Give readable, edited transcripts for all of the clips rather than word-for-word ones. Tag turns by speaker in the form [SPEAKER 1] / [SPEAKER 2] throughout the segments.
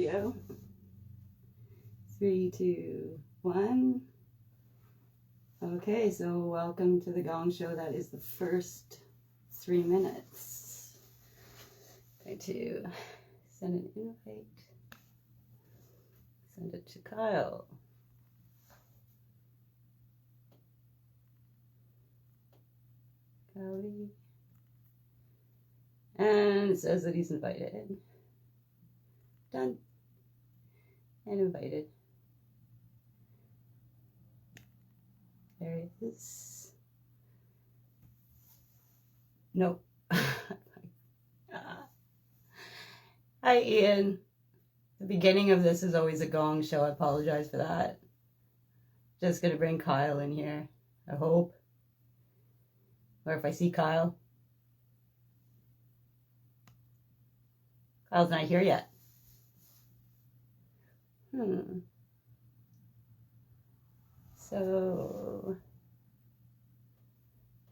[SPEAKER 1] Go. 3, 2, 1. Okay, so welcome to the Gong Show. That is the first 3 minutes. Going to send an invite. Send it to Kyle. Kylie. And it says that he's invited. Done. And invited. There it is. Nope. Hi, Ian. The beginning of this is always a gong show. I apologize for that. Just gonna bring Kyle in here, I hope. Or if I see Kyle. Kyle's not here yet. So,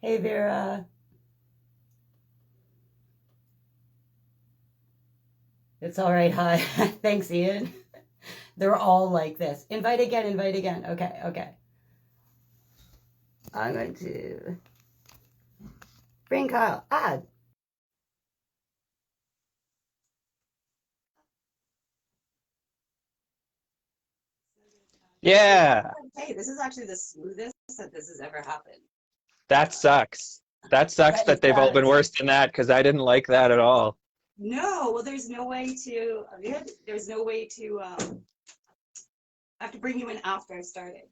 [SPEAKER 1] hey Vera. It's all right, hi. Thanks, Ian. They're all like this. Invite again, invite again. Okay. I'm going to bring Kyle. Add.
[SPEAKER 2] Yeah.
[SPEAKER 1] Hey, this is actually the smoothest that this has ever happened.
[SPEAKER 2] That sucks. That sucks that they've all been worse than that, because I didn't like that at all.
[SPEAKER 1] No, well, there's no way to, I have to bring you in after I started.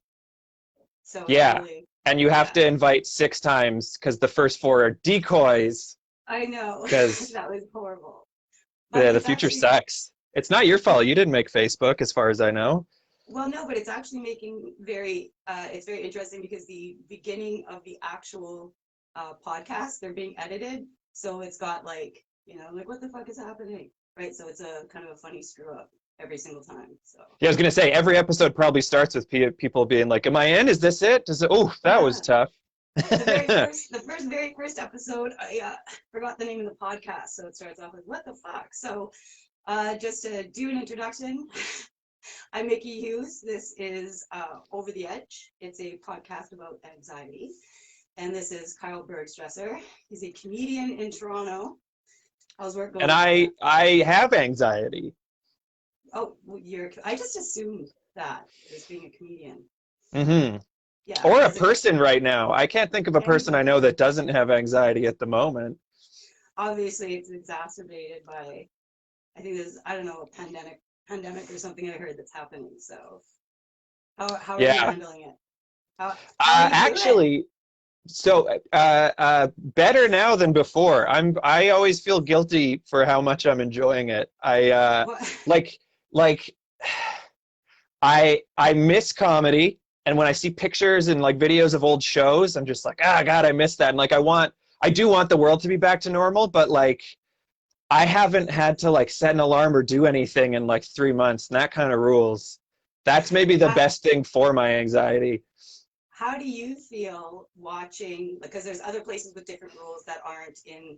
[SPEAKER 1] So
[SPEAKER 2] yeah,
[SPEAKER 1] really,
[SPEAKER 2] and you have to invite 6 times, because the first 4 are decoys.
[SPEAKER 1] I know,
[SPEAKER 2] because
[SPEAKER 1] that was horrible.
[SPEAKER 2] Yeah, the future sucks. It's not your fault. You didn't make Facebook, as far as I know.
[SPEAKER 1] Well, no, but it's actually making it's very interesting, because the beginning of the actual podcast, they're being edited. So it's got like what the fuck is happening? Right. So it's a kind of a funny screw up every single time. So
[SPEAKER 2] yeah, I was going to say, every episode probably starts with people being like, am I in? Is this it? Oh, that was tough.
[SPEAKER 1] The very first episode, I forgot the name of the podcast. So it starts off with, what the fuck? So just to do an introduction, I'm Mickey Hughes. This is Over the Edge. It's a podcast about anxiety. And this is Kyle Bergstresser. He's a comedian in Toronto. How's work going?
[SPEAKER 2] And I have anxiety.
[SPEAKER 1] Oh, I just assumed that as being a comedian.
[SPEAKER 2] Mm-hmm. Yeah. Or a person right now. I can't think of a person I know that doesn't have anxiety at the moment.
[SPEAKER 1] Obviously, it's exacerbated by, I think there's, I don't know, a pandemic or something I heard that's happening. So how are you handling it? How
[SPEAKER 2] actually, so better now than before. I always feel guilty for how much I'm enjoying it. I miss comedy, and when I see pictures and like videos of old shows, I'm just like, God, I miss that. And like I do want the world to be back to normal, but like I haven't had to like set an alarm or do anything in like 3 months, and that kind of rules. That's maybe the best thing for my anxiety.
[SPEAKER 1] How do you feel watching, because there's other places with different rules that aren't in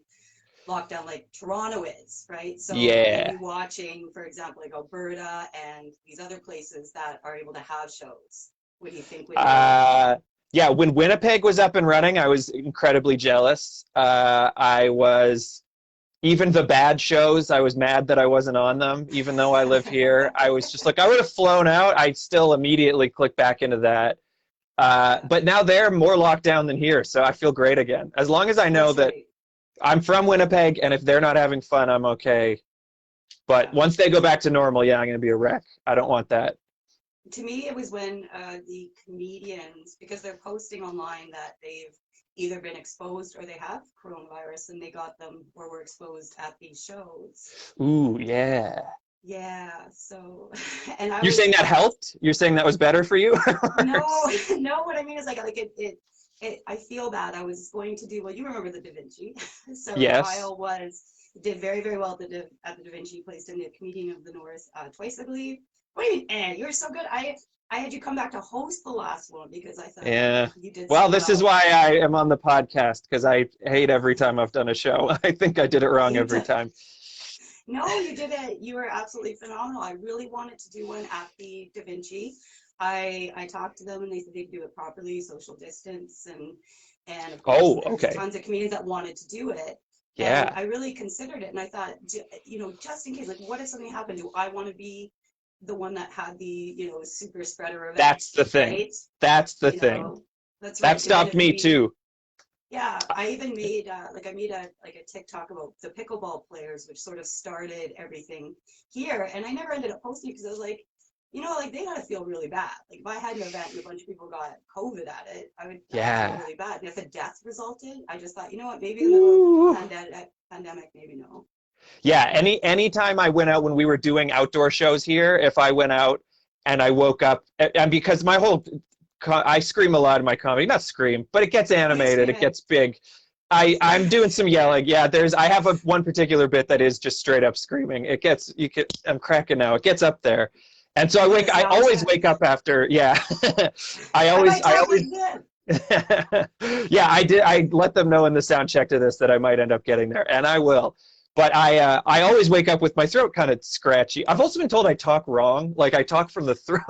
[SPEAKER 1] lockdown like Toronto is, right? So maybe watching, for example, like Alberta and these other places that are able to have shows. What do you think?
[SPEAKER 2] Yeah, when Winnipeg was up and running, I was incredibly jealous. Even the bad shows, I was mad that I wasn't on them, even though I live here. I was just like, I would have flown out. I'd still immediately click back into that. But now they're more locked down than here, so I feel great again. As long as I know that I'm from Winnipeg, and if they're not having fun, I'm okay. But once they go back to normal, I'm going to be a wreck. I don't want that.
[SPEAKER 1] To me, it was when the comedians, because they're posting online that they've either been exposed or they have coronavirus, and they got them or were exposed at these shows.
[SPEAKER 2] Ooh, yeah.
[SPEAKER 1] Yeah, so,
[SPEAKER 2] and you're saying that helped? You're saying that was better for you?
[SPEAKER 1] No, what I mean is like I feel bad. I was going to do, well, you remember the Da Vinci. So
[SPEAKER 2] yes.
[SPEAKER 1] Kyle did very, very well at the Da Vinci, placed in the Comedian of the North twice, I believe. What do you mean, you're so good. I had you come back to host the last one because I thought you did so well.
[SPEAKER 2] This is why I am on the podcast, because I hate every time I've done a show. I think I did it wrong every time.
[SPEAKER 1] No, you did it. You were absolutely phenomenal. I really wanted to do one at the Da Vinci. I talked to them and they said they'd do it properly, social distance, and of course
[SPEAKER 2] Oh,
[SPEAKER 1] there's
[SPEAKER 2] okay.
[SPEAKER 1] tons of comedians that wanted to do it. And
[SPEAKER 2] Yeah.
[SPEAKER 1] I really considered it and I thought, you know, just in case, like what if something happened? Do I want to be the one that had the, you know, super spreader event,
[SPEAKER 2] That's the thing.
[SPEAKER 1] right?
[SPEAKER 2] That's the
[SPEAKER 1] You
[SPEAKER 2] thing.
[SPEAKER 1] know, that's
[SPEAKER 2] That
[SPEAKER 1] right. Because then
[SPEAKER 2] stopped
[SPEAKER 1] it would
[SPEAKER 2] me
[SPEAKER 1] be,
[SPEAKER 2] too.
[SPEAKER 1] yeah, I even made like I made a TikTok about the pickleball players, which sort of started everything here. And I never ended up posting because I was like, you know, like they gotta feel really bad. Like if I had an event and a bunch of people got COVID at it, I would feel
[SPEAKER 2] Yeah.
[SPEAKER 1] really bad. And if a death resulted, I just thought, you know what, maybe in the middle of
[SPEAKER 2] Ooh.
[SPEAKER 1] pandemic, maybe no.
[SPEAKER 2] Yeah, anytime I went out when we were doing outdoor shows here, if I went out and I woke up, and because my whole, I scream a lot in my comedy, not scream, but it gets
[SPEAKER 1] Oh, you're
[SPEAKER 2] animated, it
[SPEAKER 1] screaming.
[SPEAKER 2] gets big. I'm doing some yelling. Yeah, I have one particular bit that is just straight up screaming. It gets, I'm cracking now. It gets up there. And so
[SPEAKER 1] You get a
[SPEAKER 2] I
[SPEAKER 1] sound
[SPEAKER 2] always
[SPEAKER 1] check.
[SPEAKER 2] wake up after, yeah.
[SPEAKER 1] I might
[SPEAKER 2] I
[SPEAKER 1] talk like
[SPEAKER 2] always,
[SPEAKER 1] this.
[SPEAKER 2] yeah, I did. I let them know in the sound check to this that I might end up getting there, and I will. But I always wake up with my throat kind of scratchy. I've also been told I talk wrong, like I talk from the throat.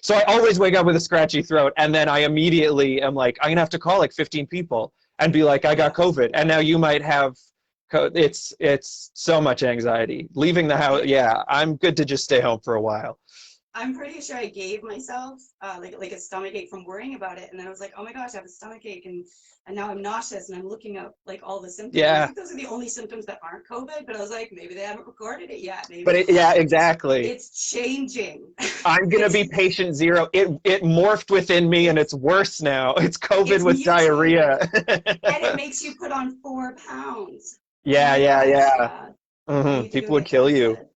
[SPEAKER 2] So I always wake up with a scratchy throat, and then I immediately am like, I'm gonna have to call like 15 people and be like, I got
[SPEAKER 1] Yeah.
[SPEAKER 2] COVID, and now you might have. It's so much anxiety. Leaving the house,
[SPEAKER 1] It,
[SPEAKER 2] yeah, I'm good to just stay home for a while.
[SPEAKER 1] I'm pretty sure I gave myself like a stomach ache from worrying about it, and then I was like, oh my gosh, I have a stomach ache, and now I'm nauseous, and I'm looking up like all the symptoms. And I
[SPEAKER 2] Yeah,
[SPEAKER 1] think those are the only symptoms that aren't COVID, but I was like, maybe they haven't recorded it yet.
[SPEAKER 2] but
[SPEAKER 1] Maybe
[SPEAKER 2] yeah, exactly.
[SPEAKER 1] it's changing.
[SPEAKER 2] I'm gonna
[SPEAKER 1] it's
[SPEAKER 2] be patient zero. It morphed within me and it's worse now. It's COVID
[SPEAKER 1] it's
[SPEAKER 2] with diarrhea.
[SPEAKER 1] mutated, and it makes you put on 4 pounds. Oh
[SPEAKER 2] Yeah,
[SPEAKER 1] my
[SPEAKER 2] yeah,
[SPEAKER 1] gosh,
[SPEAKER 2] yeah.
[SPEAKER 1] yeah. I
[SPEAKER 2] Hmm.
[SPEAKER 1] need to go
[SPEAKER 2] People would
[SPEAKER 1] get
[SPEAKER 2] kill you.
[SPEAKER 1] tested.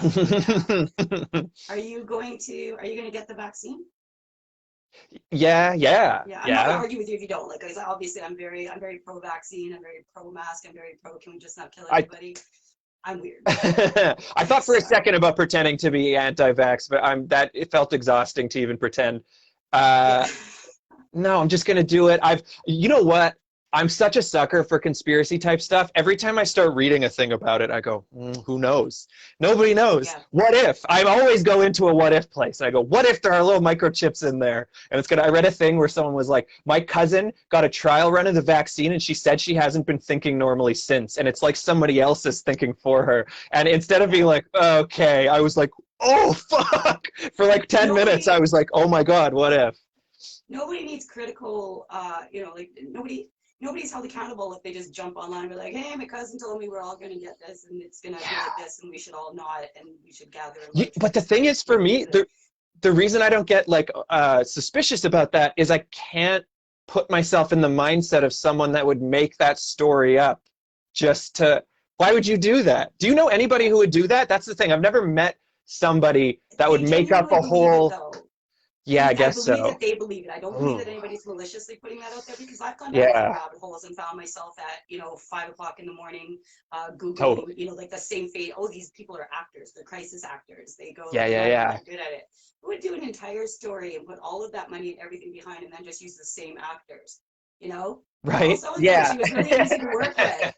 [SPEAKER 1] Yeah. Are you going to get the vaccine?
[SPEAKER 2] Yeah, yeah,
[SPEAKER 1] Yeah, I'm not gonna
[SPEAKER 2] yeah.
[SPEAKER 1] argue with you if you don't. Like, 'cause obviously, I'm very pro-vaccine. I'm very pro-mask. I'm very pro. Can we just not kill
[SPEAKER 2] I
[SPEAKER 1] everybody? I'm weird.
[SPEAKER 2] I thought for a
[SPEAKER 1] So,
[SPEAKER 2] second about pretending to be anti-vax, but it felt exhausting to even pretend.
[SPEAKER 1] yeah.
[SPEAKER 2] Uh, No, I'm just gonna do it. You know what? I'm such a sucker for conspiracy type stuff. Every time I start reading a thing about it, I go, who knows? Nobody knows.
[SPEAKER 1] Yeah.
[SPEAKER 2] What if? I always go into a what if place. I go, what if there are little microchips in there? And it's gonna. I read a thing where someone was like, my cousin got a trial run of the vaccine, and she said she hasn't been thinking normally since, and it's like somebody else is thinking for her. And instead of being
[SPEAKER 1] Yeah.
[SPEAKER 2] like, okay, I was like, oh fuck, for like 10 minutes, I
[SPEAKER 1] Nobody,
[SPEAKER 2] was like, oh my god, what if?
[SPEAKER 1] nobody needs critical. You know, like nobody's held accountable if they just jump online and be like, "Hey, my cousin told me we're all gonna get this, and it's gonna be like this, and we should all not, and we should gather in large
[SPEAKER 2] But the
[SPEAKER 1] groups."
[SPEAKER 2] thing
[SPEAKER 1] Like
[SPEAKER 2] is, for
[SPEAKER 1] nobody
[SPEAKER 2] me,
[SPEAKER 1] gives it.
[SPEAKER 2] the reason I don't get like suspicious about that is I can't put myself in the mindset of someone that would make that story up just to. Why would you do that? Do you know anybody
[SPEAKER 1] Yeah.
[SPEAKER 2] who would do that? That's the thing. I've never met somebody that would
[SPEAKER 1] They
[SPEAKER 2] make up
[SPEAKER 1] genuinely
[SPEAKER 2] a
[SPEAKER 1] believe it
[SPEAKER 2] whole.
[SPEAKER 1] though.
[SPEAKER 2] Yeah, I
[SPEAKER 1] I
[SPEAKER 2] guess
[SPEAKER 1] believe
[SPEAKER 2] so.
[SPEAKER 1] that they believe it. I don't believe
[SPEAKER 2] Ugh.
[SPEAKER 1] that anybody's maliciously putting that out there because I've gone down a few
[SPEAKER 2] Yeah,
[SPEAKER 1] rabbit holes and found myself at, you know, 5 o'clock in the morning, Googling,
[SPEAKER 2] totally.
[SPEAKER 1] you know, like the same fate. Oh, these people are actors. They're crisis actors. They go,
[SPEAKER 2] Yeah,
[SPEAKER 1] they're
[SPEAKER 2] yeah,
[SPEAKER 1] not even
[SPEAKER 2] yeah.
[SPEAKER 1] that good at it. Who would do an entire story and put all of that money and everything behind and then just use the same actors? You know? Oh,
[SPEAKER 2] Right?
[SPEAKER 1] so and so.
[SPEAKER 2] Yeah.
[SPEAKER 1] She was really easy to work with.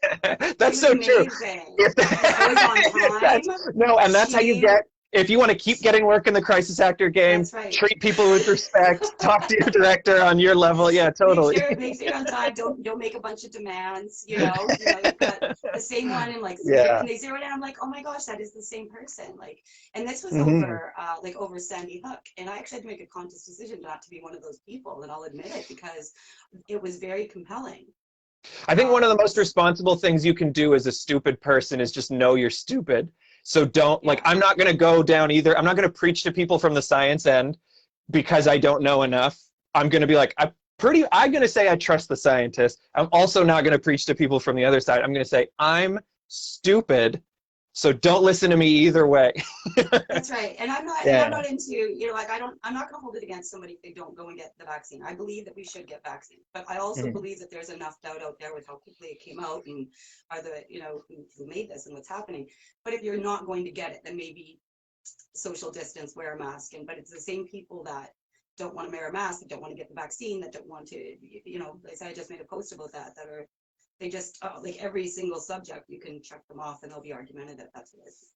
[SPEAKER 1] She
[SPEAKER 2] That's
[SPEAKER 1] was
[SPEAKER 2] so true.
[SPEAKER 1] amazing.
[SPEAKER 2] If
[SPEAKER 1] She was always on
[SPEAKER 2] that's
[SPEAKER 1] time.
[SPEAKER 2] no, and that's how you
[SPEAKER 1] She,
[SPEAKER 2] get. If you want to keep getting work in the crisis actor game,
[SPEAKER 1] that's right.
[SPEAKER 2] treat people with respect. Talk to your director on your level. Yeah, totally.
[SPEAKER 1] Make sure you're on time. Don't make a bunch of demands. You know, you've got the same one and like
[SPEAKER 2] Yeah.
[SPEAKER 1] and they zero it in. I'm like, oh my gosh, that is the same person. Like, and this was
[SPEAKER 2] Hmm.
[SPEAKER 1] over like over Sandy Hook, and I actually had to make a conscious decision not to be one of those people, and I'll admit it because it was very compelling.
[SPEAKER 2] I think one of the
[SPEAKER 1] Um,
[SPEAKER 2] most responsible things you can do as a stupid person is just know you're stupid. So don't like.
[SPEAKER 1] yeah,
[SPEAKER 2] I'm not going to go down either. I'm not going to preach to people from the science end because
[SPEAKER 1] yeah.
[SPEAKER 2] I don't know enough. I'm going to be like, I'm going to say I trust the scientists. I'm also not going to preach to people from the other side. I'm going to say I'm stupid. So don't listen to me either way.
[SPEAKER 1] That's right. And I'm
[SPEAKER 2] Yeah.
[SPEAKER 1] not into, you know, like I'm not going to hold it against somebody if they don't go and get the vaccine. I believe that we should get vaccine, but I also
[SPEAKER 2] Mhm.
[SPEAKER 1] believe that there's enough doubt out there with how quickly it came out and are the, you know, who made this and what's happening. But if you're not going to get it, then maybe social distance, wear a mask. But it's the same people that don't want to wear a mask, that don't want to get the vaccine, that don't want to, you know, like I said, I just made a post about that, that are They just like every single subject, you can check them off and they'll be argumentative. That's what it is.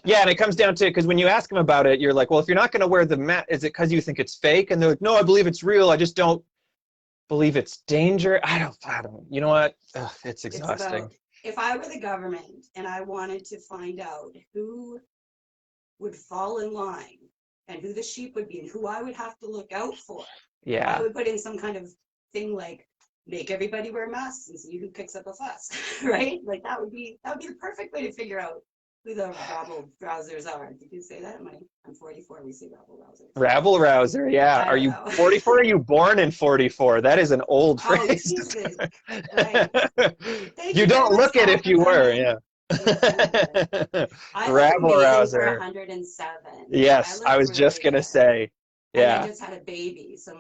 [SPEAKER 2] Yeah, and it comes down to, because when you ask them about it, you're like, well, if you're not going to wear the mask, is it because you think it's fake? And they're like, no, I believe it's real. I just don't believe it's danger. I don't. You know what? Ugh, it's
[SPEAKER 1] It's
[SPEAKER 2] exhausting.
[SPEAKER 1] about, if I were the government and I wanted to find out who would fall in line and who the sheep would be and who I would have to look out for, I
[SPEAKER 2] Yeah.
[SPEAKER 1] would put in some kind of thing like make everybody wear masks and see who picks up a fuss, right? Like that would be the perfect way to figure out who the rabble rousers are. Did you say that? I'm 44. We say rabble rousers.
[SPEAKER 2] Rabble rouser. Yeah.
[SPEAKER 1] I
[SPEAKER 2] Are
[SPEAKER 1] don't
[SPEAKER 2] you
[SPEAKER 1] know.
[SPEAKER 2] 44? Are you born in 44? That is an old
[SPEAKER 1] Oh,
[SPEAKER 2] phrase.
[SPEAKER 1] Jesus. Right. Thank
[SPEAKER 2] You
[SPEAKER 1] you very
[SPEAKER 2] don't
[SPEAKER 1] much,
[SPEAKER 2] look it
[SPEAKER 1] Kyle,
[SPEAKER 2] if
[SPEAKER 1] for
[SPEAKER 2] you were.
[SPEAKER 1] coming.
[SPEAKER 2] Yeah.
[SPEAKER 1] I look
[SPEAKER 2] Rabble
[SPEAKER 1] amazing for
[SPEAKER 2] rouser.
[SPEAKER 1] 107. I
[SPEAKER 2] Yes,
[SPEAKER 1] look
[SPEAKER 2] I was just
[SPEAKER 1] really
[SPEAKER 2] gonna
[SPEAKER 1] good.
[SPEAKER 2] say.
[SPEAKER 1] And I
[SPEAKER 2] Yeah.
[SPEAKER 1] just had a baby, so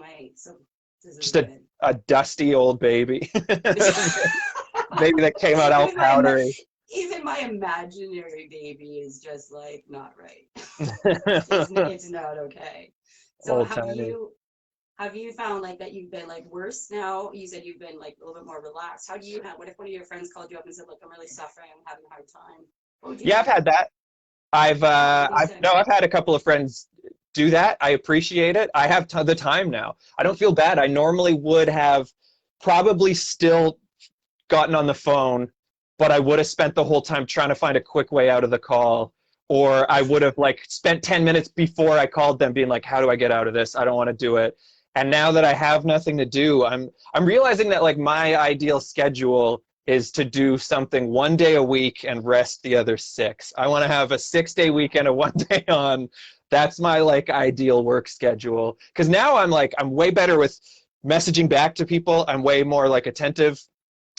[SPEAKER 1] this is
[SPEAKER 2] Just a,
[SPEAKER 1] good.
[SPEAKER 2] a dusty old baby. Baby that came out all
[SPEAKER 1] even my ima-
[SPEAKER 2] powdery.
[SPEAKER 1] even my imaginary baby is just like not right. It's not okay. So
[SPEAKER 2] Old timey.
[SPEAKER 1] have you found like that you've been like worse now? You said you've been like a little bit more relaxed. How do you have, what if one of your friends called you up and said, look, I'm really suffering, I'm having a hard time? What would you
[SPEAKER 2] Yeah, I've
[SPEAKER 1] do?
[SPEAKER 2] had that.
[SPEAKER 1] What do you say?
[SPEAKER 2] I've had a couple of friends do that. I appreciate it. I have the time now. I don't feel bad. I normally would have probably still gotten on the phone, but I would have spent the whole time trying to find a quick way out of the call, or I would have like spent 10 minutes before I called them being like, how do I get out of this? I don't want to do it. And now that I have nothing to do, I'm realizing that like my ideal schedule is to do something 1 day a week and rest the other 6. I want to have a 6-day weekend, a 1 day on. That's my like ideal work schedule. Because now I'm way better with messaging back to people. I'm way more like attentive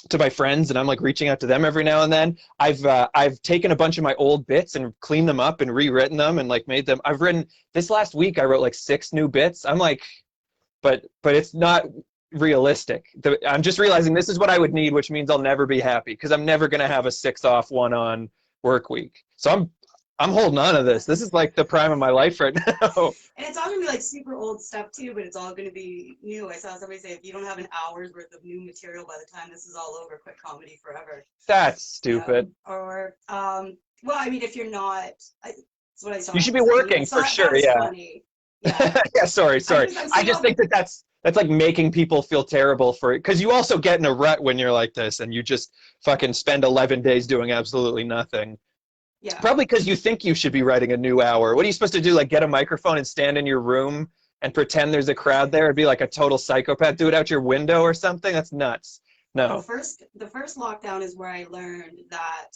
[SPEAKER 2] to my friends, and I'm like reaching out to them every now and then. I've taken a bunch of my old bits and cleaned them up and rewritten them and like made them. I've written this last week. I wrote like 6 new bits. I'm like, but it's not realistic. I'm just realizing this is what I would need, which means I'll never be happy because I'm never gonna have a 6 off, 1 on work week. So I'm holding on to this. This is like the prime of my life right now.
[SPEAKER 1] And it's all gonna be like super old stuff too, but it's all gonna be new. I saw somebody say if you don't have an hour's worth of new material by the time this is all over, quit comedy forever.
[SPEAKER 2] That's
[SPEAKER 1] You know?
[SPEAKER 2] stupid.
[SPEAKER 1] Or well, I mean, if you're not, that's what I saw.
[SPEAKER 2] You should be
[SPEAKER 1] Somebody
[SPEAKER 2] working
[SPEAKER 1] went, so
[SPEAKER 2] for sure.
[SPEAKER 1] that's
[SPEAKER 2] Yeah.
[SPEAKER 1] funny. Yeah.
[SPEAKER 2] Yeah, sorry.
[SPEAKER 1] I'm
[SPEAKER 2] I
[SPEAKER 1] saying,
[SPEAKER 2] just
[SPEAKER 1] oh,
[SPEAKER 2] think that's like making people feel terrible for it because you also get in a rut when you're like this and you just fucking spend 11 days doing absolutely nothing.
[SPEAKER 1] yeah.
[SPEAKER 2] Probably because you think you should be writing a new hour. What are you supposed to do? Like get a microphone and stand in your room and pretend there's a crowd there and be like a total psychopath? Do it out your window or something? That's nuts. No.
[SPEAKER 1] The first lockdown is where I learned that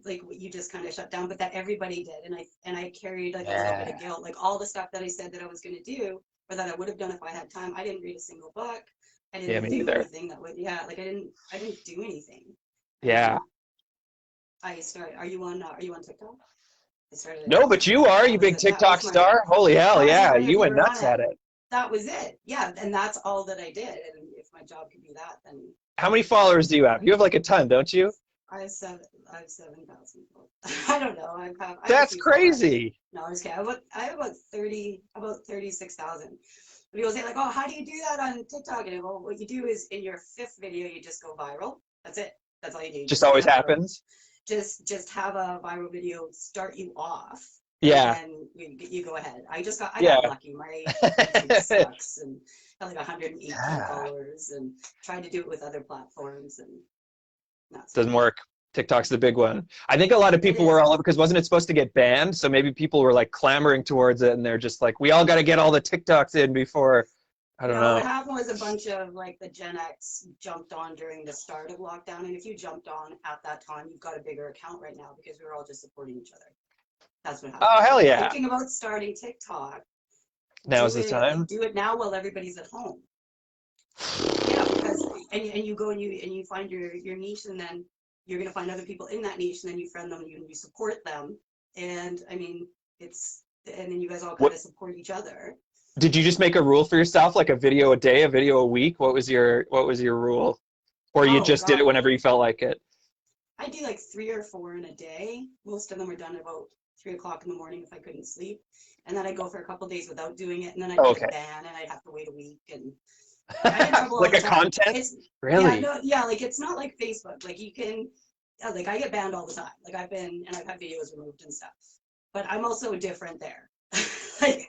[SPEAKER 1] like what you just kind of shut down, but that everybody did, and I carried like a little bit
[SPEAKER 2] Yeah.
[SPEAKER 1] of guilt, like all the stuff that I said that I was going to do or that I would have done if I had time. I didn't read a single book. I
[SPEAKER 2] Yeah,
[SPEAKER 1] didn't
[SPEAKER 2] me
[SPEAKER 1] do
[SPEAKER 2] neither.
[SPEAKER 1] anything that would, like I didn't do anything.
[SPEAKER 2] Yeah.
[SPEAKER 1] I started. Are you on TikTok? I started it.
[SPEAKER 2] No, but you are, you big
[SPEAKER 1] That was
[SPEAKER 2] TikTok
[SPEAKER 1] my
[SPEAKER 2] star. Holy hell,
[SPEAKER 1] that was
[SPEAKER 2] yeah.
[SPEAKER 1] my if
[SPEAKER 2] You
[SPEAKER 1] you
[SPEAKER 2] went
[SPEAKER 1] were on
[SPEAKER 2] nuts
[SPEAKER 1] it.
[SPEAKER 2] at it.
[SPEAKER 1] That was it. Yeah, and that's all that I did. And if my job could be that, then
[SPEAKER 2] How many followers do you have? You have like a ton, don't you?
[SPEAKER 1] I have seven. I have 7,000. I don't know. I have a
[SPEAKER 2] That's
[SPEAKER 1] few followers.
[SPEAKER 2] crazy.
[SPEAKER 1] No, I'm just kidding. I have about 36,000. People say like, oh, how do you do that on TikTok? And well, what you do is in your 5th video, you just go viral. That's it. That's all you do. You
[SPEAKER 2] Just
[SPEAKER 1] just
[SPEAKER 2] always
[SPEAKER 1] have a
[SPEAKER 2] happens.
[SPEAKER 1] just have a viral video start you off, and
[SPEAKER 2] Yeah.
[SPEAKER 1] then you go ahead. I got
[SPEAKER 2] Yeah.
[SPEAKER 1] lucky. My YouTube sucks, and got like 118
[SPEAKER 2] Yeah.
[SPEAKER 1] followers, and tried to do it with other platforms, and not so
[SPEAKER 2] Doesn't
[SPEAKER 1] good.
[SPEAKER 2] work. TikTok's the big one. I think a lot of
[SPEAKER 1] It
[SPEAKER 2] people were
[SPEAKER 1] is.
[SPEAKER 2] all over because wasn't it supposed to get banned? So maybe people were like clamoring towards it and they're just like, we all got to get all the TikToks in before. I don't
[SPEAKER 1] No,
[SPEAKER 2] know.
[SPEAKER 1] what happened was a bunch of like the Gen X jumped on during the start of lockdown, and if you jumped on at that time, you've got a bigger account right now because we were all just supporting each other. That's what happened.
[SPEAKER 2] Oh, hell
[SPEAKER 1] If you're
[SPEAKER 2] yeah.
[SPEAKER 1] thinking about starting TikTok,
[SPEAKER 2] Now's the time.
[SPEAKER 1] do it now while everybody's at home. Yeah, because and you go and you find your niche, and then you're gonna find other people in that niche, and then you friend them and you support them, and I mean and then you guys all kind
[SPEAKER 2] What
[SPEAKER 1] of support each other.
[SPEAKER 2] did you just make a rule for yourself, like a video a day, a video a week? What was your rule? Or you
[SPEAKER 1] Oh
[SPEAKER 2] just did it
[SPEAKER 1] God,
[SPEAKER 2] whenever you felt like it?
[SPEAKER 1] I do like 3 or 4 in a day. Most of them are done about 3 o'clock in the morning if I couldn't sleep, and then I go for a couple days without doing it, and then I'd
[SPEAKER 2] Oh,
[SPEAKER 1] get a
[SPEAKER 2] okay.
[SPEAKER 1] ban, and I'd have to wait a week, and I get in trouble all
[SPEAKER 2] Like
[SPEAKER 1] the
[SPEAKER 2] a
[SPEAKER 1] time.
[SPEAKER 2] content?
[SPEAKER 1] It's
[SPEAKER 2] Really?
[SPEAKER 1] yeah, no, yeah, like it's not like Facebook. Like you can, like I get banned all the time. Like I've had videos removed and stuff. But I'm also different there. Like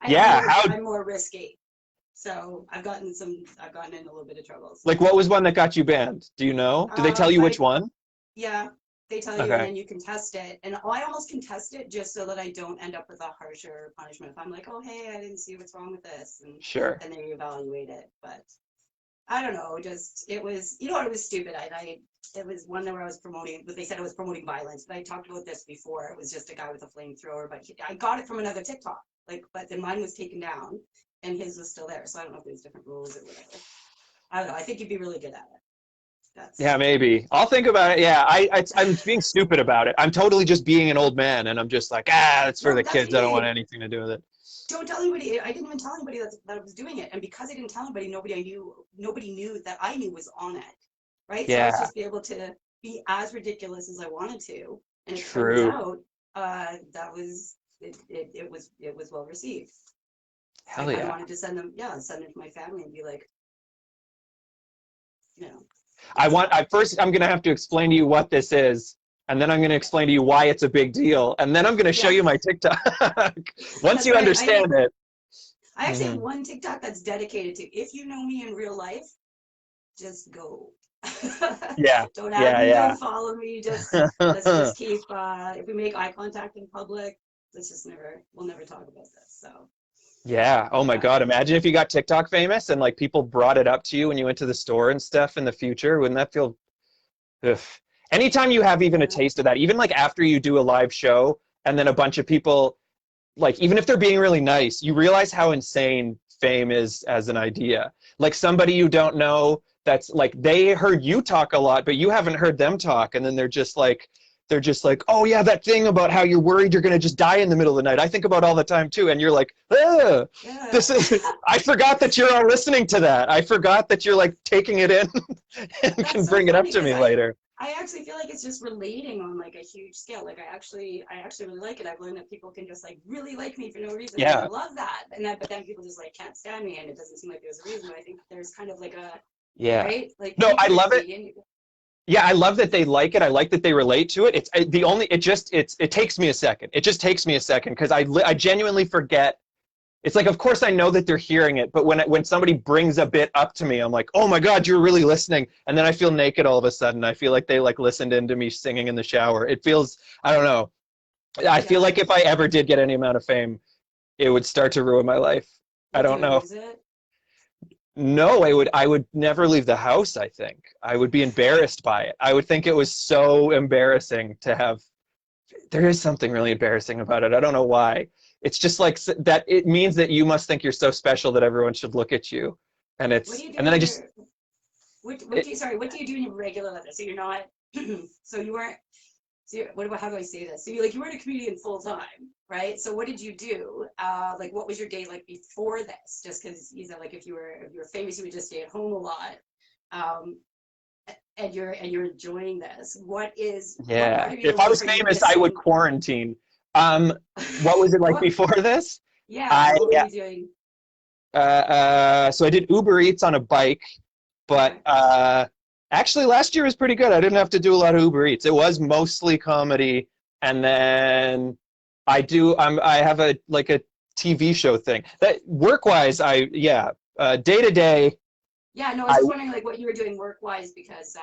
[SPEAKER 2] Yeah. How?
[SPEAKER 1] I'm more risky. So I've gotten in a little bit of trouble. So.
[SPEAKER 2] Like, what was one that got you banned? Do you know? Do they tell you which
[SPEAKER 1] I
[SPEAKER 2] one?
[SPEAKER 1] Yeah, they tell you, and
[SPEAKER 2] Okay.
[SPEAKER 1] then you can test it. And I almost can test it just so that I don't end up with a harsher punishment. If I'm like, oh hey, I didn't see what's wrong with this,
[SPEAKER 2] Sure.
[SPEAKER 1] and then you evaluate it. But I don't know, just it was, you know what, it was stupid. It was one where I was promoting, but they said I was promoting violence. But I talked about this before. It was just a guy with a flamethrower, but I got it from another TikTok. Like, but then mine was taken down, and his was still there. So I don't know if there's different rules or whatever. I don't know. I think you'd be really good at it.
[SPEAKER 2] Yeah,
[SPEAKER 1] That's
[SPEAKER 2] maybe. I'll think about it. Yeah, I'm being stupid about it. I'm totally just being an old man, and I'm just like, it's for
[SPEAKER 1] no,
[SPEAKER 2] the
[SPEAKER 1] that's what
[SPEAKER 2] kids.
[SPEAKER 1] you
[SPEAKER 2] I don't want
[SPEAKER 1] did.
[SPEAKER 2] anything to do with it.
[SPEAKER 1] Don't tell anybody. I didn't even tell anybody that I was doing it, and because I didn't tell anybody, nobody knew that I knew was on it, right? So I was
[SPEAKER 2] Yeah,
[SPEAKER 1] just able to be as ridiculous as I wanted to, and it turns
[SPEAKER 2] true.
[SPEAKER 1] out that was it was well received. I
[SPEAKER 2] Hell
[SPEAKER 1] kind of
[SPEAKER 2] yeah.
[SPEAKER 1] wanted to send them to my family and be like, you know, it's
[SPEAKER 2] I'm gonna have to explain to you what this is, and then I'm gonna explain to you why it's a big deal, and then I'm gonna show
[SPEAKER 1] yeah,
[SPEAKER 2] you my TikTok. Once
[SPEAKER 1] that's
[SPEAKER 2] you
[SPEAKER 1] right.
[SPEAKER 2] understand it.
[SPEAKER 1] I actually have
[SPEAKER 2] Mhm.
[SPEAKER 1] one TikTok that's dedicated to if you know me in real life, just go.
[SPEAKER 2] Yeah,
[SPEAKER 1] Don't add
[SPEAKER 2] yeah,
[SPEAKER 1] me, don't
[SPEAKER 2] yeah.
[SPEAKER 1] follow me. Just let's just keep. If we make eye contact in public, we'll never talk about this. So,
[SPEAKER 2] Yeah. Oh my
[SPEAKER 1] uh,
[SPEAKER 2] God. Imagine if you got TikTok famous and like people brought it up to you when you went to the store and stuff in the future. Wouldn't that feel? Ugh. Anytime you have even a
[SPEAKER 1] yeah,
[SPEAKER 2] taste of that, even like after you do a live show and then a bunch of people, like even if they're being really nice, you realize how insane fame is as an idea. Like somebody you don't know that's like they heard you talk a lot, but you haven't heard them talk, and then they're just like, oh yeah, that thing about how you're worried you're gonna just die in the middle of the night. I think about all the time too, and you're like, this
[SPEAKER 1] yeah.
[SPEAKER 2] is. I forgot that you're all listening to that. I forgot that you're like taking it in and
[SPEAKER 1] That's
[SPEAKER 2] can
[SPEAKER 1] so
[SPEAKER 2] bring it up
[SPEAKER 1] funny
[SPEAKER 2] to
[SPEAKER 1] because
[SPEAKER 2] me later.
[SPEAKER 1] I actually feel like it's just relating on like a huge scale. Like I actually really like it. I've learned that people can just like really like me for no reason, and I
[SPEAKER 2] Yeah,
[SPEAKER 1] love that. But then people just like can't stand me, and it doesn't seem like there's a reason. But I think there's kind of like a
[SPEAKER 2] yeah.
[SPEAKER 1] right, like
[SPEAKER 2] No,
[SPEAKER 1] if
[SPEAKER 2] I
[SPEAKER 1] you're a
[SPEAKER 2] love it.
[SPEAKER 1] comedian,
[SPEAKER 2] Yeah, I love that they like it. I like that they relate to it. It takes me a second. It just takes me a second because I genuinely forget. It's like, of course, I know that they're hearing it, but when somebody brings a bit up to me, I'm like, oh my God, you're really listening. And then I feel naked all of a sudden. I feel like they like listened into me singing in the shower. It feels, I don't know. I feel
[SPEAKER 1] yeah.
[SPEAKER 2] like if I ever did get any amount of fame, it would start to ruin my life. I
[SPEAKER 1] Would
[SPEAKER 2] don't
[SPEAKER 1] you
[SPEAKER 2] know.
[SPEAKER 1] lose it?
[SPEAKER 2] No, I would never leave the house, I think. I would be embarrassed by it. I would think it was so embarrassing to have. There is something really embarrassing about it. I don't know why. It's just like that it means that you must think you're so special that everyone should look at you. And
[SPEAKER 1] What do
[SPEAKER 2] it's
[SPEAKER 1] you
[SPEAKER 2] and
[SPEAKER 1] do
[SPEAKER 2] then I
[SPEAKER 1] in
[SPEAKER 2] just
[SPEAKER 1] your what
[SPEAKER 2] it,
[SPEAKER 1] do you sorry, what do you do in your regular life? So you're not so you weren't so what about how do I say this? So you weren't a comedian full time, right? So what did you do? Like what was your day like before this? Just because you said like if you were famous, you would just stay at home a lot. Um, and you're enjoying this. What part
[SPEAKER 2] yeah.
[SPEAKER 1] of your
[SPEAKER 2] If I
[SPEAKER 1] life
[SPEAKER 2] was
[SPEAKER 1] are you
[SPEAKER 2] famous, I would
[SPEAKER 1] missing?
[SPEAKER 2] quarantine. Um, what was it like
[SPEAKER 1] What
[SPEAKER 2] before this?
[SPEAKER 1] yeah,
[SPEAKER 2] I
[SPEAKER 1] what were you doing?
[SPEAKER 2] so I did Uber Eats on a bike, but
[SPEAKER 1] Okay.
[SPEAKER 2] actually last year was pretty good. I didn't have to do a lot of Uber Eats. It was mostly comedy, and then I have a TV show thing. That work wise, day to day,
[SPEAKER 1] Yeah, no, I was
[SPEAKER 2] I
[SPEAKER 1] just wondering like what you were doing work wise because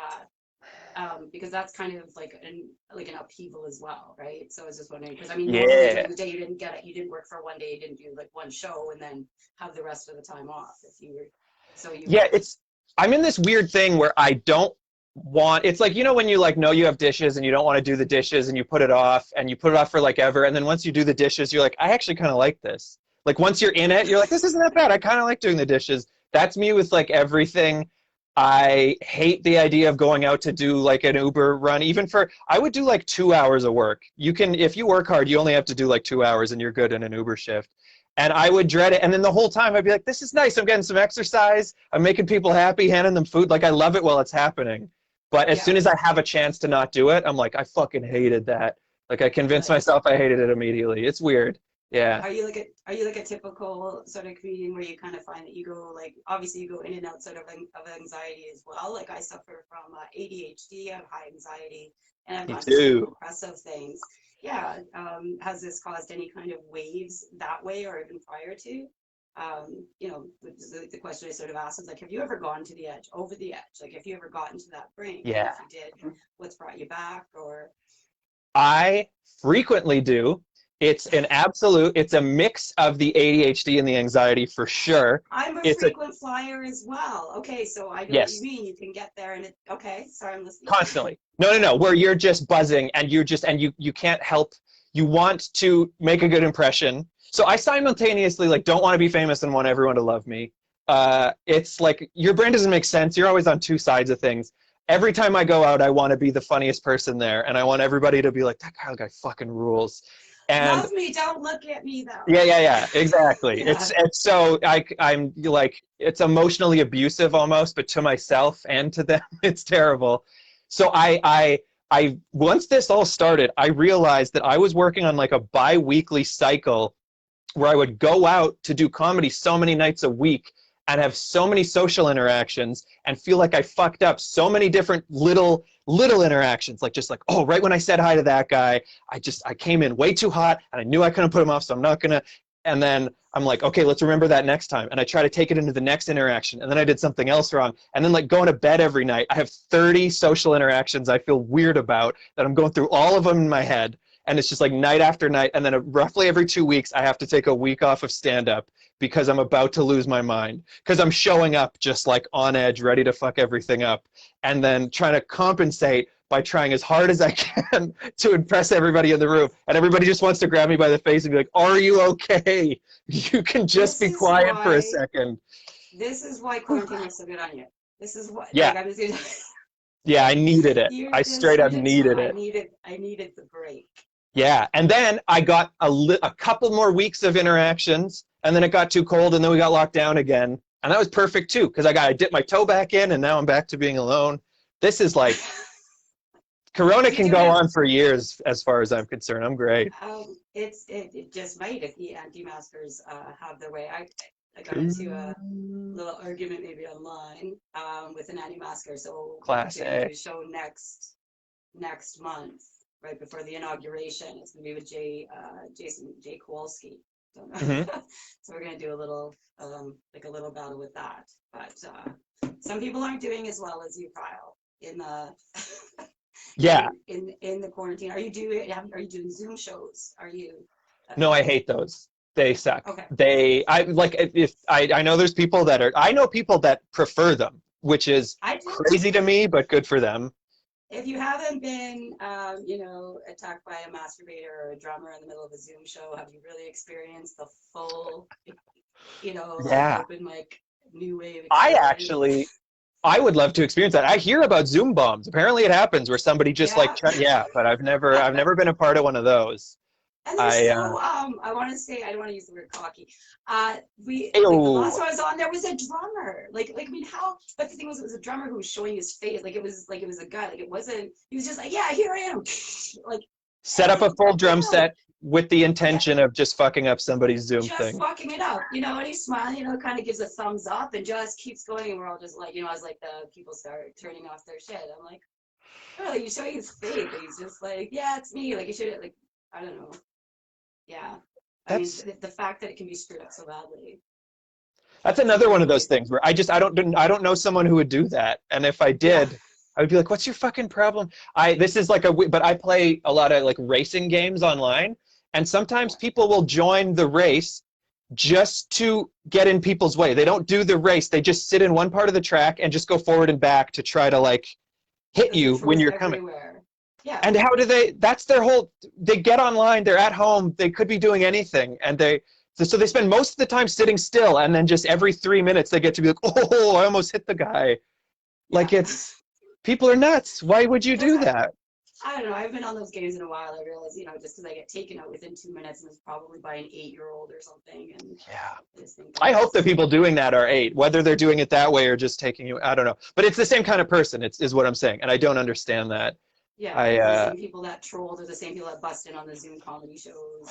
[SPEAKER 1] that's kind of like an upheaval as well, right? So I was just wondering because I mean normally
[SPEAKER 2] yeah
[SPEAKER 1] during the day you didn't get it, you didn't work for one day, you didn't do like one show and then have the rest of the time off if you were so you
[SPEAKER 2] yeah it's I'm in this weird thing where I don't want it's like when you like know you have dishes and you don't want to do the dishes and you put it off and you put it off for like ever and then once you do the dishes you're like I actually kind of like this. Like once you're in it you're like this isn't that bad. I kind of like doing the dishes. That's me with like everything. I hate the idea of going out to do like an Uber run even for I would do like 2 hours of work. You can if you work hard you only have to do like 2 hours and you're good in an Uber shift. And I would dread it. And then the whole time I'd be like, this is nice. I'm getting some exercise. I'm making people happy, handing them food. Like I love it while it's happening. But as
[SPEAKER 1] yeah,
[SPEAKER 2] soon as I have a chance to not do it, I'm like, I fucking hated that. Like I convinced
[SPEAKER 1] really
[SPEAKER 2] myself I hated it immediately. It's weird. Yeah.
[SPEAKER 1] Are you like a typical sort of comedian where you kind of find that you go like obviously you go in and out sort of anxiety as well? Like I suffer from ADHD, I have high anxiety, and I've
[SPEAKER 2] Me
[SPEAKER 1] got some sort of
[SPEAKER 2] too.
[SPEAKER 1] depressive things. Yeah. Has this caused any kind of waves that way or even prior to? You know, the question I sort of asked is like, have you ever gone to the edge, over the edge? Like, have you ever gotten to that brink? And
[SPEAKER 2] Yeah.
[SPEAKER 1] if you did, what's brought you back? Or
[SPEAKER 2] I frequently do. It's a mix of the ADHD and the anxiety for sure.
[SPEAKER 1] I'm a
[SPEAKER 2] It's a,
[SPEAKER 1] frequent flyer as well. Okay, so I know what you
[SPEAKER 2] yes,
[SPEAKER 1] mean. You can get there and okay, sorry, I'm listening.
[SPEAKER 2] constantly. No, no, no, where you're just buzzing and you can't help, you want to make a good impression. So I simultaneously like don't want to be famous and want everyone to love me. It's like your brain doesn't make sense. You're always on two sides of things. Every time I go out, I want to be the funniest person there, and I want everybody to be like, that Kyle guy fucking rules. And
[SPEAKER 1] Love me, don't look at me though.
[SPEAKER 2] yeah, yeah, yeah, exactly.
[SPEAKER 1] Yeah.
[SPEAKER 2] It's so I'm like it's emotionally abusive almost, but to myself and to them, it's terrible. So I once this all started, I realized that I was working on like a bi-weekly cycle where I would go out to do comedy so many nights a week and have so many social interactions and feel like I fucked up so many different little interactions, like just like, oh, right when I said hi to that guy, I came in way too hot and I knew I couldn't put him off, so I'm not gonna. And then I'm like, okay, let's remember that next time. And I try to take it into the next interaction. And then I did something else wrong. And then like going to bed every night, I have 30 social interactions I feel weird about that I'm going through all of them in my head. And it's just like night after night. And then roughly every 2 weeks, I have to take a week off of stand-up because I'm about to lose my mind. Because I'm showing up just like on edge, ready to fuck everything up. And then trying to compensate by trying as hard as I can to impress everybody in the room. And everybody just wants to grab me by the face and be like, are you okay? You can just
[SPEAKER 1] This
[SPEAKER 2] be
[SPEAKER 1] is
[SPEAKER 2] quiet for a
[SPEAKER 1] why
[SPEAKER 2] second.
[SPEAKER 1] this is why quarantine was so good on you. This is what
[SPEAKER 2] Yeah.
[SPEAKER 1] like I'm just gonna
[SPEAKER 2] Yeah, I needed it.
[SPEAKER 1] you're
[SPEAKER 2] I
[SPEAKER 1] just
[SPEAKER 2] straight
[SPEAKER 1] you're
[SPEAKER 2] up
[SPEAKER 1] just
[SPEAKER 2] needed it.
[SPEAKER 1] I needed the break.
[SPEAKER 2] Yeah, and then I got a couple more weeks of interactions, and then it got too cold, and then we got locked down again, and that was perfect too, because I dipped my toe back in, and now I'm back to being alone. This is like Corona
[SPEAKER 1] You
[SPEAKER 2] can
[SPEAKER 1] do
[SPEAKER 2] go
[SPEAKER 1] it.
[SPEAKER 2] on for years, as far as I'm concerned. I'm great.
[SPEAKER 1] It just might if the anti-maskers have their way. I got into a little argument maybe online with an anti-masker. So we're
[SPEAKER 2] Class
[SPEAKER 1] actually going to
[SPEAKER 2] A.
[SPEAKER 1] do a show next month, right before the inauguration. It's going to be with Jason Jay Kowalski. Don't know.
[SPEAKER 2] Hmm.
[SPEAKER 1] So we're going to do a little like a little battle with that. But some people aren't doing as well as you, Kyle, in the
[SPEAKER 2] Yeah.
[SPEAKER 1] in the quarantine. Are you doing Zoom shows? Are you?
[SPEAKER 2] No, I hate those. They suck.
[SPEAKER 1] Okay.
[SPEAKER 2] I like if I know there's people that are I know people that prefer them, which is
[SPEAKER 1] I do.
[SPEAKER 2] crazy to me, but good for them.
[SPEAKER 1] If you haven't been, attacked by a masturbator or a drummer in the middle of a Zoom show, have you really experienced the full, like
[SPEAKER 2] Yeah.
[SPEAKER 1] open mic new wave
[SPEAKER 2] I
[SPEAKER 1] experience?
[SPEAKER 2] actually I would love to experience that. I hear about Zoom bombs. Apparently it happens where somebody just like
[SPEAKER 1] Yeah.
[SPEAKER 2] yeah, but I've never been a part of one of those.
[SPEAKER 1] And they're
[SPEAKER 2] I
[SPEAKER 1] so I want to say I don't want to use the word cocky. We like the
[SPEAKER 2] ew.
[SPEAKER 1] last one I was on, there was a drummer. Like I mean how, but the thing was it was a drummer who was showing his face. Like it was a guy. Like it wasn't, he was just like, yeah, here I am. Like,
[SPEAKER 2] Set
[SPEAKER 1] and
[SPEAKER 2] up
[SPEAKER 1] I'm
[SPEAKER 2] a
[SPEAKER 1] like,
[SPEAKER 2] full drum
[SPEAKER 1] no,
[SPEAKER 2] set with the
[SPEAKER 1] yeah,
[SPEAKER 2] intention of just fucking up somebody's Zoom
[SPEAKER 1] just
[SPEAKER 2] thing.
[SPEAKER 1] fucking it up, and he's smiling, kind of gives a thumbs up and just keeps going, and we're all just like, as like the people start turning off their shit. I'm like, really, you're showing his face, and he's just like, yeah, it's me. Like you should, like, I don't know. Yeah. I mean,
[SPEAKER 2] That's
[SPEAKER 1] the fact that it can be screwed up so badly.
[SPEAKER 2] that's another one of those things where I don't know someone who would do that. And if I
[SPEAKER 1] Yeah.
[SPEAKER 2] did, I would be like, what's your fucking problem? This is like but I play a lot of like racing games online, and sometimes people will join the race just to get in people's way. They don't do the race. They just sit in one part of the track and just go forward and back to try to like hit
[SPEAKER 1] The
[SPEAKER 2] you when
[SPEAKER 1] controls
[SPEAKER 2] you're coming.
[SPEAKER 1] everywhere. Yeah.
[SPEAKER 2] And how do that's their whole, they get online, they're at home, they could be doing anything. And so they spend most of the time sitting still. And then just every 3 minutes they get to be like, oh, I almost hit the guy. Like
[SPEAKER 1] Yeah.
[SPEAKER 2] people are nuts. Why would you do that?
[SPEAKER 1] I don't know. I've been on those games in a while. I realize, just because I get taken out within 2 minutes, and it's probably by an 8-year-old or something. And
[SPEAKER 2] Yeah.
[SPEAKER 1] I just think
[SPEAKER 2] I hope the people doing that are 8, whether they're doing it that way or just taking you, I don't know. But it's the same kind of person, is what I'm saying. And I don't understand that.
[SPEAKER 1] yeah,
[SPEAKER 2] I
[SPEAKER 1] the same people that trolled are the same people that bust in on the Zoom comedy shows.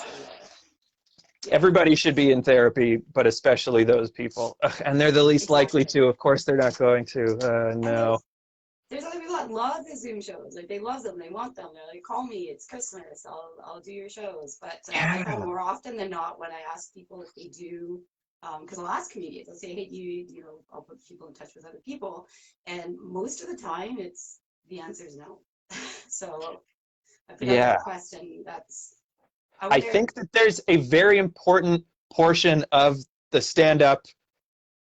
[SPEAKER 2] Everybody should be in therapy, but especially those people. Ugh, and they're the least likely to. Of course, they're not going to. No.
[SPEAKER 1] There's other people that love the Zoom shows. Like, they love them, they want them. They're like, call me, it's Christmas, I'll do your shows. But I found more often than not when I ask people if they do, because I'll ask comedians, I'll say, hey, you know, I'll put people in touch with other people, and most of the time, the answer is no. So I put out that question.
[SPEAKER 2] I think that there's a very important portion of the stand-up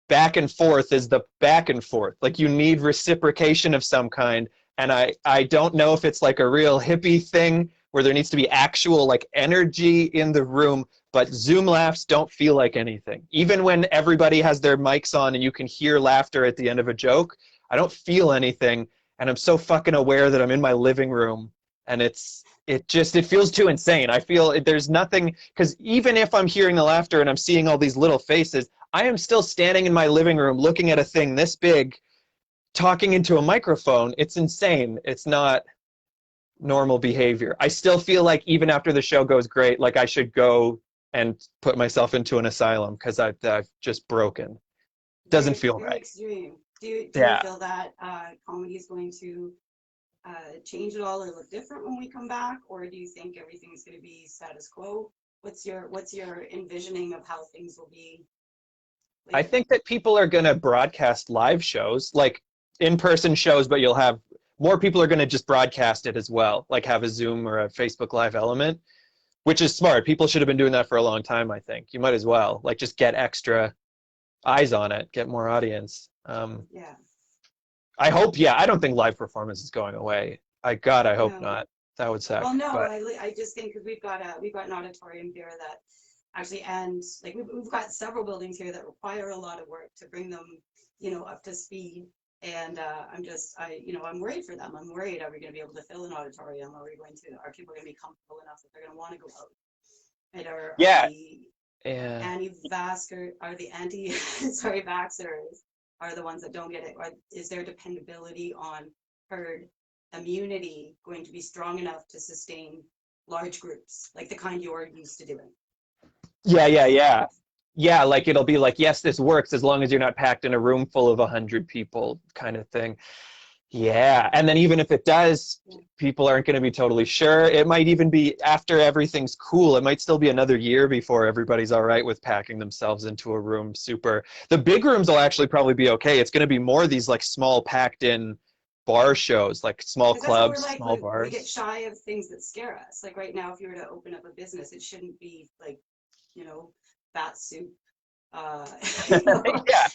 [SPEAKER 2] back and forth is the back and forth. Like, you need reciprocation of some kind. And I don't know if it's like a real hippie thing where there needs to be actual like energy in the room, but Zoom laughs don't feel like anything. Even when everybody has their mics on and you can hear laughter at the end of a joke, I don't feel anything. And I'm so fucking aware that I'm in my living room, and it feels too insane. I feel there's nothing, because even if I'm hearing the laughter and I'm seeing all these little faces, I am still standing in my living room looking at a thing this big, talking into a microphone. It's insane. It's not normal behavior. I still feel like even after the show goes great, like I should go and put myself into an asylum because I've just broken. Doesn't feel right.
[SPEAKER 1] Extreme. Do you feel that comedy is going to change at all or look different when we come back, or do you think everything's going to be status quo? What's your envisioning of how things will be?
[SPEAKER 2] I think that people are going to broadcast live shows, like in-person shows, but you'll have more people are going to just broadcast it as well, like have a Zoom or a Facebook Live element, which is smart. People should have been doing that for a long time, I think. You might as well, like, just get extra eyes on it, get more audience.
[SPEAKER 1] Yeah.
[SPEAKER 2] I hope, I don't think live performance is going away. I hope not. That would suck.
[SPEAKER 1] Well, no, but I just think because we've got an auditorium here that actually, and like we've got several buildings here that require a lot of work to bring them, you know, up to speed. And I'm worried for them. I'm worried, are we going to be able to fill an auditorium? Are people going to be comfortable enough that they're going to want to go out? And are the anti-vaxxers are the ones that don't get it? Or is their dependability on herd immunity going to be strong enough to sustain large groups, like the kind you're used to doing?
[SPEAKER 2] Yeah, like it'll be like, yes, this works as long as you're not packed in a room full of 100 people kind of thing. Yeah, and then even if it does, people aren't going to be totally sure. It might even be after everything's cool. It might still be another year before everybody's all right with packing themselves into a room super. The big rooms will actually probably be okay. It's going to be more these like small packed in bar shows, like small clubs, small bars.
[SPEAKER 1] We get shy of things that scare us. Like right now, if you were to open up a business, it shouldn't be like, you know, bat soup. Best bat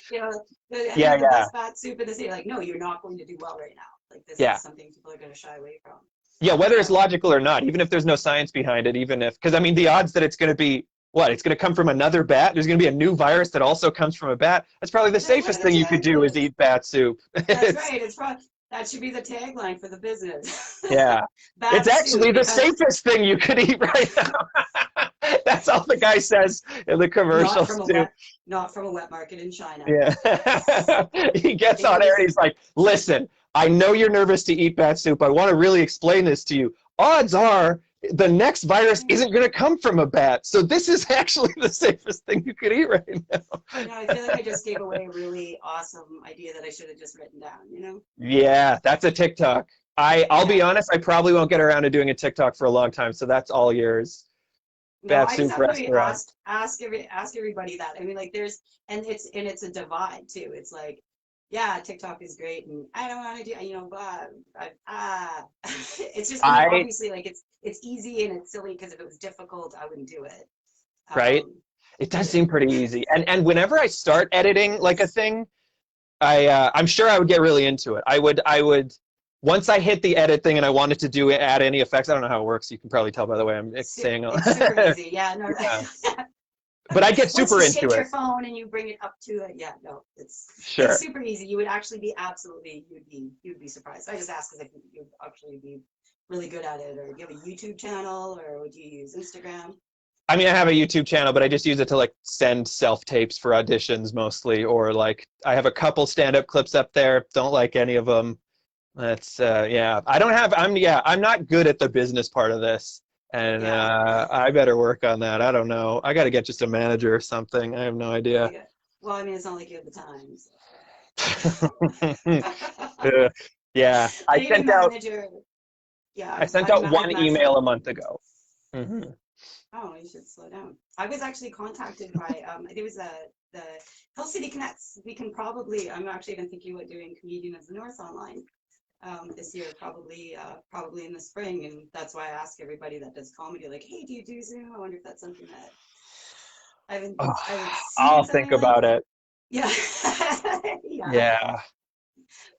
[SPEAKER 1] soup in the city. Like, no, you're not going to do well right now. Like, this is something people are going to shy away from.
[SPEAKER 2] Yeah, whether it's logical or not, even if there's no science behind it, because I mean, the odds that it's going to be it's going to come from another bat. There's going to be a new virus that also comes from a bat. That's probably the safest thing you could do is eat bat soup.
[SPEAKER 1] That's right. That should be the tagline for the business.
[SPEAKER 2] Yeah. It's actually the safest thing you could eat right now. That's all the guy says in the commercials,
[SPEAKER 1] not from a wet market in China.
[SPEAKER 2] Yeah. He gets on air and he's like, listen, I know you're nervous to eat bat soup. I want to really explain this to you. Odds are the next virus isn't going to come from a bat. So this is actually the safest thing you could eat right now.
[SPEAKER 1] I feel like I just gave away a really awesome idea that I should have just written down, you know?
[SPEAKER 2] Yeah, that's a TikTok. I'll be honest, I probably won't get around to doing a TikTok for a long time. So that's all yours.
[SPEAKER 1] No, I just ask everybody that. I mean, like it's a divide too. It's like, yeah, TikTok is great, and I don't want to do, it's just obviously like it's easy and it's silly because if it was difficult, I wouldn't do it.
[SPEAKER 2] Right. It does seem pretty easy, and whenever I start editing like a thing, I'm sure I would get really into it. I would. Once I hit the edit thing and I wanted to add any effects, I don't know how it works. You can probably tell by the way I'm saying.
[SPEAKER 1] It's super easy. Yeah, no. Yeah.
[SPEAKER 2] But I get super into it.
[SPEAKER 1] You take your phone and you bring it up to it. Yeah, no, it's super easy. You would actually be you'd be surprised. I just asked because I think you'd actually be really good at it. Or do you have a YouTube channel, or would you use Instagram?
[SPEAKER 2] I mean, I have a YouTube channel, but I just use it to like send self-tapes for auditions mostly, or like I have a couple stand-up clips up there. Don't like any of them. That's I'm not good at the business part of this, And
[SPEAKER 1] Yeah.
[SPEAKER 2] I better work on that. I don't know. I got to get just a manager or something. I have no idea.
[SPEAKER 1] Well, I mean, it's not like you have the time.
[SPEAKER 2] Uh, yeah,
[SPEAKER 1] I need a manager. Yeah,
[SPEAKER 2] I sent out
[SPEAKER 1] I've
[SPEAKER 2] one
[SPEAKER 1] maxed out.
[SPEAKER 2] email a month ago. Hmm.
[SPEAKER 1] Oh, you should slow down. I was actually contacted by I think it was the Hill City Connects. We can probably. I'm actually even thinking about doing Comedian of the North online this year, probably in the spring, and that's why I ask everybody that does comedy, like, hey, do you do Zoom? I wonder if that's something that
[SPEAKER 2] Oh,
[SPEAKER 1] I haven't seen
[SPEAKER 2] I'll think
[SPEAKER 1] something like
[SPEAKER 2] about
[SPEAKER 1] it.
[SPEAKER 2] it.
[SPEAKER 1] Yeah, yeah.
[SPEAKER 2] Yeah.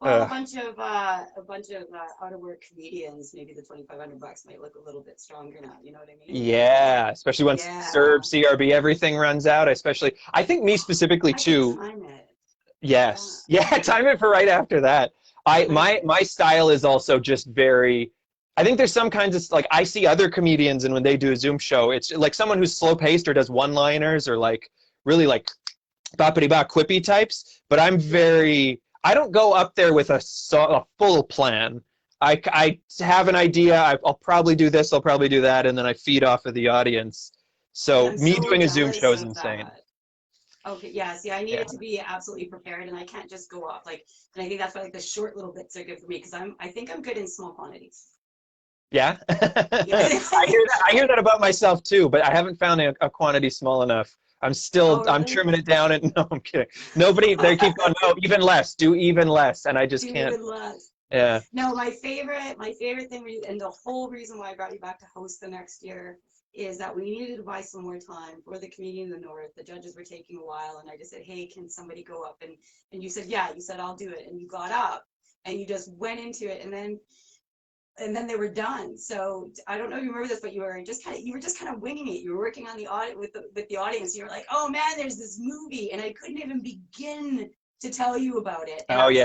[SPEAKER 1] Well,
[SPEAKER 2] Uh,
[SPEAKER 1] a bunch of out of work comedians, maybe the $2,500 might look a little bit stronger now. You know what I mean?
[SPEAKER 2] yeah, especially once
[SPEAKER 1] Yeah,
[SPEAKER 2] CERB, CRB, everything runs out. Especially, I think me specifically
[SPEAKER 1] I could
[SPEAKER 2] too.
[SPEAKER 1] time it. Yeah,
[SPEAKER 2] Yes. Yeah, time it for right after that. I
[SPEAKER 1] I
[SPEAKER 2] my style is also just very I think there's some kinds of like I see other comedians and when they do a Zoom show, it's like someone who's slow paced or does one-liners or like really like boppity bop quippy types, but
[SPEAKER 1] yeah,
[SPEAKER 2] I don't go up there with a full plan. I have an idea. I'll probably do this. I'll probably do that, and then I feed off of the audience.
[SPEAKER 1] and
[SPEAKER 2] So
[SPEAKER 1] I'm
[SPEAKER 2] me
[SPEAKER 1] so
[SPEAKER 2] doing a Zoom
[SPEAKER 1] jealous
[SPEAKER 2] show is
[SPEAKER 1] of
[SPEAKER 2] insane.
[SPEAKER 1] that. Okay, yeah, see, I need
[SPEAKER 2] Yeah.
[SPEAKER 1] it to be absolutely prepared, and I can't just go off like. And I think that's why like the short little bits are good for me because I think I'm good in small quantities.
[SPEAKER 2] Yeah.
[SPEAKER 1] Yeah.
[SPEAKER 2] I hear that about myself too, but I haven't found a quantity small enough.
[SPEAKER 1] Oh,
[SPEAKER 2] I'm
[SPEAKER 1] really?
[SPEAKER 2] trimming it down and no, I'm kidding. Nobody they keep going, no, even less, do even less. And I just
[SPEAKER 1] Do
[SPEAKER 2] can't.
[SPEAKER 1] even less.
[SPEAKER 2] Yeah.
[SPEAKER 1] No, my favorite thing, and the whole reason why I brought you back to host the next year is that we needed to buy some more time for the Comedian in the North. The judges were taking a while, and I just said, "Hey, can somebody go up?" And you said, "Yeah." You said, "I'll do it," and you got up and you just went into it, and then they were done. So I don't know if you remember this, but you were just kind of winging it. You were working on the audit with the audience. You were like, "Oh man, there's this movie," and I couldn't even begin to tell you about it, and
[SPEAKER 2] Oh
[SPEAKER 1] I was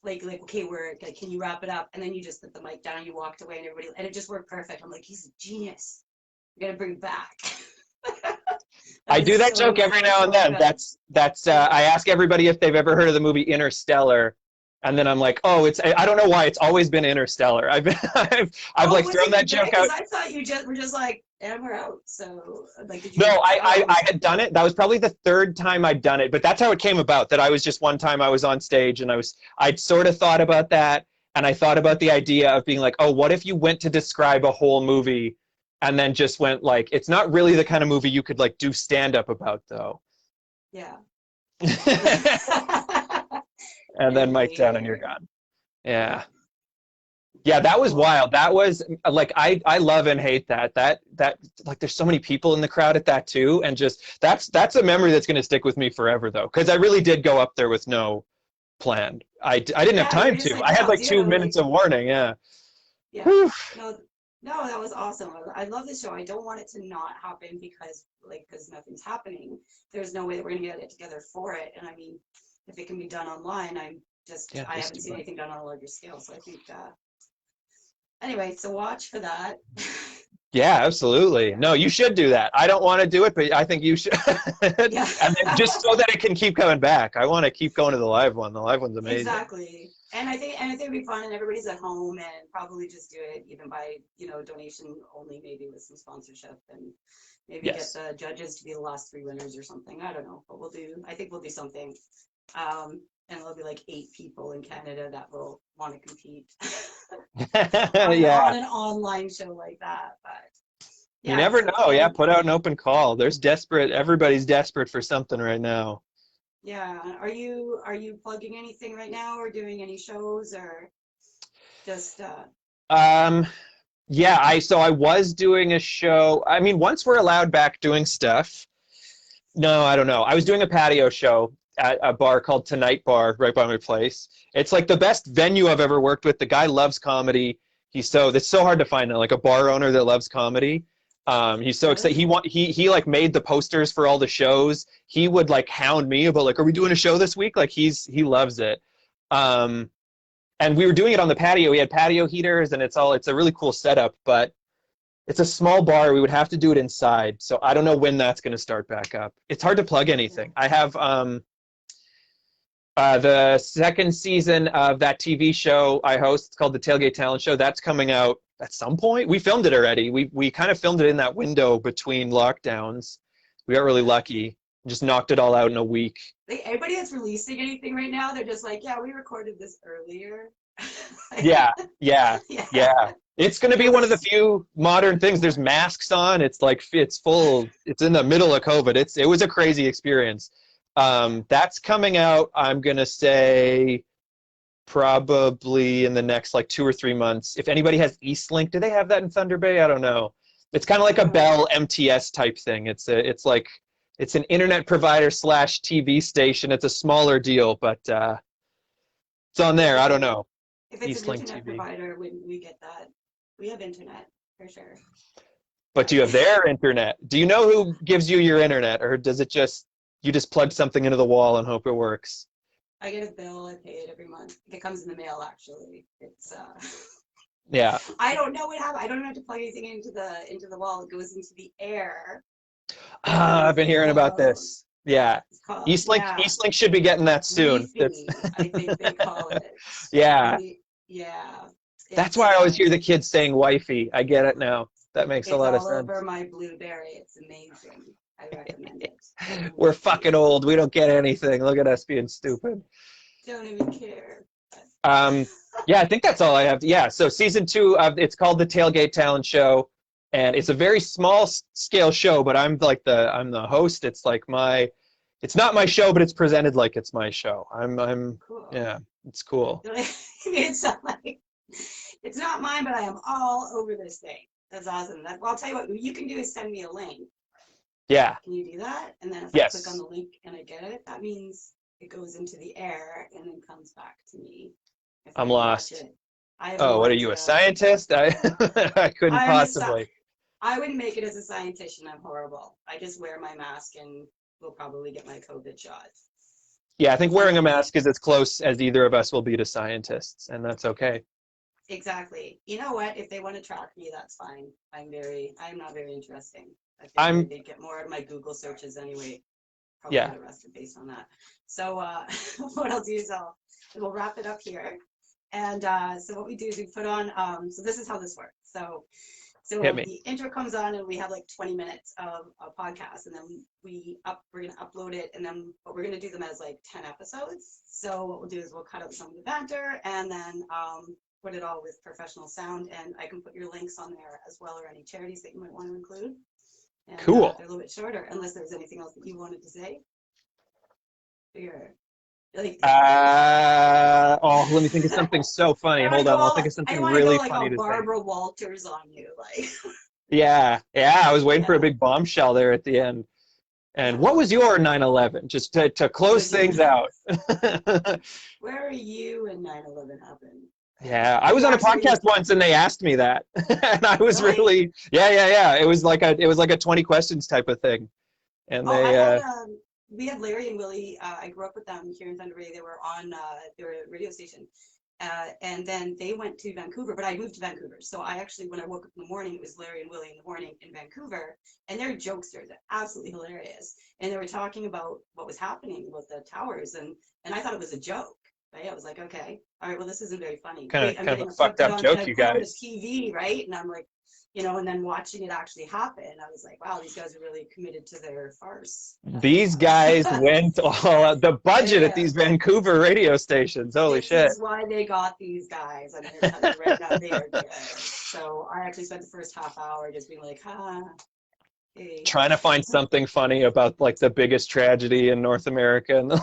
[SPEAKER 1] like
[SPEAKER 2] yes.
[SPEAKER 1] okay, we're like, can you wrap it up? And then you just put the mic down and you walked away, and it just worked perfect. I'm like, he's a genius. You gotta bring it back. That
[SPEAKER 2] I do
[SPEAKER 1] was
[SPEAKER 2] that joke every now and then.
[SPEAKER 1] good.
[SPEAKER 2] That's I ask everybody if they've ever heard of the movie Interstellar, and then I'm like, oh, it's I don't know why it's always been Interstellar. I've been I've
[SPEAKER 1] Oh,
[SPEAKER 2] like
[SPEAKER 1] was
[SPEAKER 2] thrown
[SPEAKER 1] it
[SPEAKER 2] that
[SPEAKER 1] good?
[SPEAKER 2] joke
[SPEAKER 1] Because
[SPEAKER 2] out.
[SPEAKER 1] I thought you just were just like, and we're out. So like, did
[SPEAKER 2] No,
[SPEAKER 1] you? Oh,
[SPEAKER 2] I had done it. That was probably the third time I'd done it, but that's how it came about. That I was just one time I was on stage and I'd sort of thought about that, and I thought about the idea of being like, oh, what if you went to describe a whole movie, and then just went like, it's not really the kind of movie you could like do stand up about though.
[SPEAKER 1] yeah.
[SPEAKER 2] And then mic down and you're
[SPEAKER 1] Fair.
[SPEAKER 2] gone. Yeah. Yeah, that was
[SPEAKER 1] Cool.
[SPEAKER 2] wild. That was like I love and hate that like there's so many people in the crowd at that too, and just that's a memory that's going to stick with me forever though, because I really did go up there with no plan. I didn't have
[SPEAKER 1] Yeah, you were
[SPEAKER 2] time
[SPEAKER 1] just
[SPEAKER 2] to.
[SPEAKER 1] like,
[SPEAKER 2] I
[SPEAKER 1] yeah,
[SPEAKER 2] had
[SPEAKER 1] I'll
[SPEAKER 2] like
[SPEAKER 1] do it.
[SPEAKER 2] two
[SPEAKER 1] I'm like,
[SPEAKER 2] minutes of warning. Yeah.
[SPEAKER 1] yeah.
[SPEAKER 2] Whew.
[SPEAKER 1] No, no, that was awesome. I love this show. I don't want it to not happen because nothing's happening. There's no way that we're gonna get it together for it. And I mean, if it can be done online,
[SPEAKER 2] Yeah,
[SPEAKER 1] I
[SPEAKER 2] just
[SPEAKER 1] haven't
[SPEAKER 2] do
[SPEAKER 1] seen
[SPEAKER 2] it.
[SPEAKER 1] anything done on a larger scale. So I think anyway, so watch for that.
[SPEAKER 2] Yeah, absolutely.
[SPEAKER 1] Yeah.
[SPEAKER 2] No, you should do that. I don't want to do it, but I think you should. And
[SPEAKER 1] Yeah.
[SPEAKER 2] then just so that it can keep coming back. I want to keep going to the live one. The live one's amazing.
[SPEAKER 1] Exactly. And I think it'd be fun and everybody's at home and probably just do it even by, donation only, maybe with some sponsorship, and maybe get
[SPEAKER 2] Yes.
[SPEAKER 1] the judges to be the last three winners or something. I don't know, but I think we'll do something. And there'll be like 8 people in Canada that will want to compete on
[SPEAKER 2] Yeah.
[SPEAKER 1] an online show like that. But
[SPEAKER 2] You
[SPEAKER 1] yeah,
[SPEAKER 2] never
[SPEAKER 1] so
[SPEAKER 2] know. Yeah, put out an open call. Everybody's desperate for something right now.
[SPEAKER 1] yeah. Are you plugging anything right now or doing any shows or just
[SPEAKER 2] Um, yeah, so I was doing a show. I mean, once we're allowed back doing stuff. No, I don't know. I was doing a patio show at a bar called Tonight Bar right by my place. It's like the best venue I've ever worked with. The guy loves comedy. It's so hard to find like a bar owner that loves comedy. He's so excited.
[SPEAKER 1] really?
[SPEAKER 2] He like made the posters for all the shows. He would like hound me about like, are we doing a show this week? Like he loves it. Um, and we were doing it on the patio. We had patio heaters, and it's a really cool setup, but it's a small bar. We would have to do it inside. So I don't know when that's going to start back up. It's hard to plug
[SPEAKER 1] Yeah.
[SPEAKER 2] anything. I have the second season of that TV show I host. It's called the Tailgate Talent Show. That's coming out at some point. We filmed it already. We kind of filmed it in that window between lockdowns. We got really lucky. Just knocked it all out in a week.
[SPEAKER 1] Like, everybody that's releasing anything right now, they're just like, yeah, we recorded this earlier. Like,
[SPEAKER 2] Yeah.
[SPEAKER 1] yeah.
[SPEAKER 2] It's going to be one of the few modern things. There's masks on. It's like, it's full. It's in the middle of COVID. It was a crazy experience. That's coming out, I'm going to say, probably in the next like 2 or 3 months. If anybody has Eastlink, do they have that in Thunder Bay? I don't know. It's kind of like a Bell MTS type thing. It's an internet provider / TV station. It's a smaller deal, but it's on there. I don't know.
[SPEAKER 1] If it's
[SPEAKER 2] Eastlink
[SPEAKER 1] an internet
[SPEAKER 2] TV.
[SPEAKER 1] provider, we get that. We have internet for sure.
[SPEAKER 2] But do you have their internet? Do you know who gives you your internet, or does it just you just plug something into the wall and hope it works?
[SPEAKER 1] I get a bill. I pay it every month. It comes in the mail. Actually, it's
[SPEAKER 2] Yeah.
[SPEAKER 1] I don't know what happened. I don't have to plug anything into the wall. It goes into the air.
[SPEAKER 2] I've been hearing about this. Yeah. Eastlink should be getting that soon.
[SPEAKER 1] I think they call it.
[SPEAKER 2] Yeah.
[SPEAKER 1] Yeah.
[SPEAKER 2] That's why I always hear the kids saying wifey. I get it now. That makes a lot of sense.
[SPEAKER 1] It's all over my Blueberry. It's amazing. I recommend it.
[SPEAKER 2] We're fucking old. We don't get anything. Look at us being stupid.
[SPEAKER 1] Don't even care.
[SPEAKER 2] Yeah, I think that's all I have. Yeah, so season 2 of it's called the Tailgate Talent Show, and it's a very small scale show, but I'm the host. It's like it's not my show, but it's presented like it's my show. I'm
[SPEAKER 1] cool.
[SPEAKER 2] Yeah, it's cool.
[SPEAKER 1] It's not it's not mine, but I am all over this thing. That's awesome. Well, I'll tell you what you can do is send me a link.
[SPEAKER 2] Yeah.
[SPEAKER 1] Can you do that? And then if
[SPEAKER 2] Yes.
[SPEAKER 1] I click on the link and I get it, that means it goes into the air and then comes back to me.
[SPEAKER 2] I'm lost.
[SPEAKER 1] Oh,
[SPEAKER 2] what are you, a scientist? I couldn't possibly.
[SPEAKER 1] I wouldn't make it as a scientist. I'm horrible. I just wear my mask and will probably get my COVID shot.
[SPEAKER 2] Yeah, I think wearing a mask is as close as either of us will be to scientists, and that's okay.
[SPEAKER 1] Exactly. You know what? If they want to track me, that's fine. I'm not very interesting. They'd get more out of my Google searches anyway. Probably get arrested based on that. So what I'll do is we'll wrap it up here. And so what we do is we put on, so this is how this works. So the intro comes on and we have like 20 minutes of a podcast, and then we're going to upload it, and then we're going to do them as like 10 episodes. So what we'll do is we'll cut out some of the banter and then put it all with professional sound, and I can put your links on there as well, or any charities that you might want to include. And,
[SPEAKER 2] cool.
[SPEAKER 1] They're a little bit shorter, unless there's anything else that you wanted to say. Let
[SPEAKER 2] me think of something so funny. Hold on, I'll think of something really funny to say.
[SPEAKER 1] Barbara Walters on you, like.
[SPEAKER 2] Yeah, I was waiting for a big bombshell there at the end. And what was your 9/11? Just to close things out.
[SPEAKER 1] Where are you when 9/11 happened?
[SPEAKER 2] Yeah, I was on a podcast once and they asked me that, and I was really yeah. It was like a 20 questions type of thing, and
[SPEAKER 1] we had Larry and Willie. I grew up with them here in Thunder Bay. They were on their radio station, and then they went to Vancouver. But I moved to Vancouver, so I actually, when I woke up in the morning, it was Larry and Willie in the morning in Vancouver, and they're jokesters. They're absolutely hilarious, and they were talking about what was happening with the towers, and I thought it was a joke. Right? I was like, okay, all right, well, this isn't very funny.
[SPEAKER 2] Kind of a fucked up joke, you guys.
[SPEAKER 1] TV, right? And I'm like, and then watching it actually happen, I was like, wow, these guys are really committed to their farce.
[SPEAKER 2] These guys went all out. The budget at these Vancouver radio stations, holy shit.
[SPEAKER 1] This is why they got these guys. I'm going to tell you right now, they are good. So I actually spent the first half hour just being like, hey.
[SPEAKER 2] Trying to find something funny about like the biggest tragedy in North America in the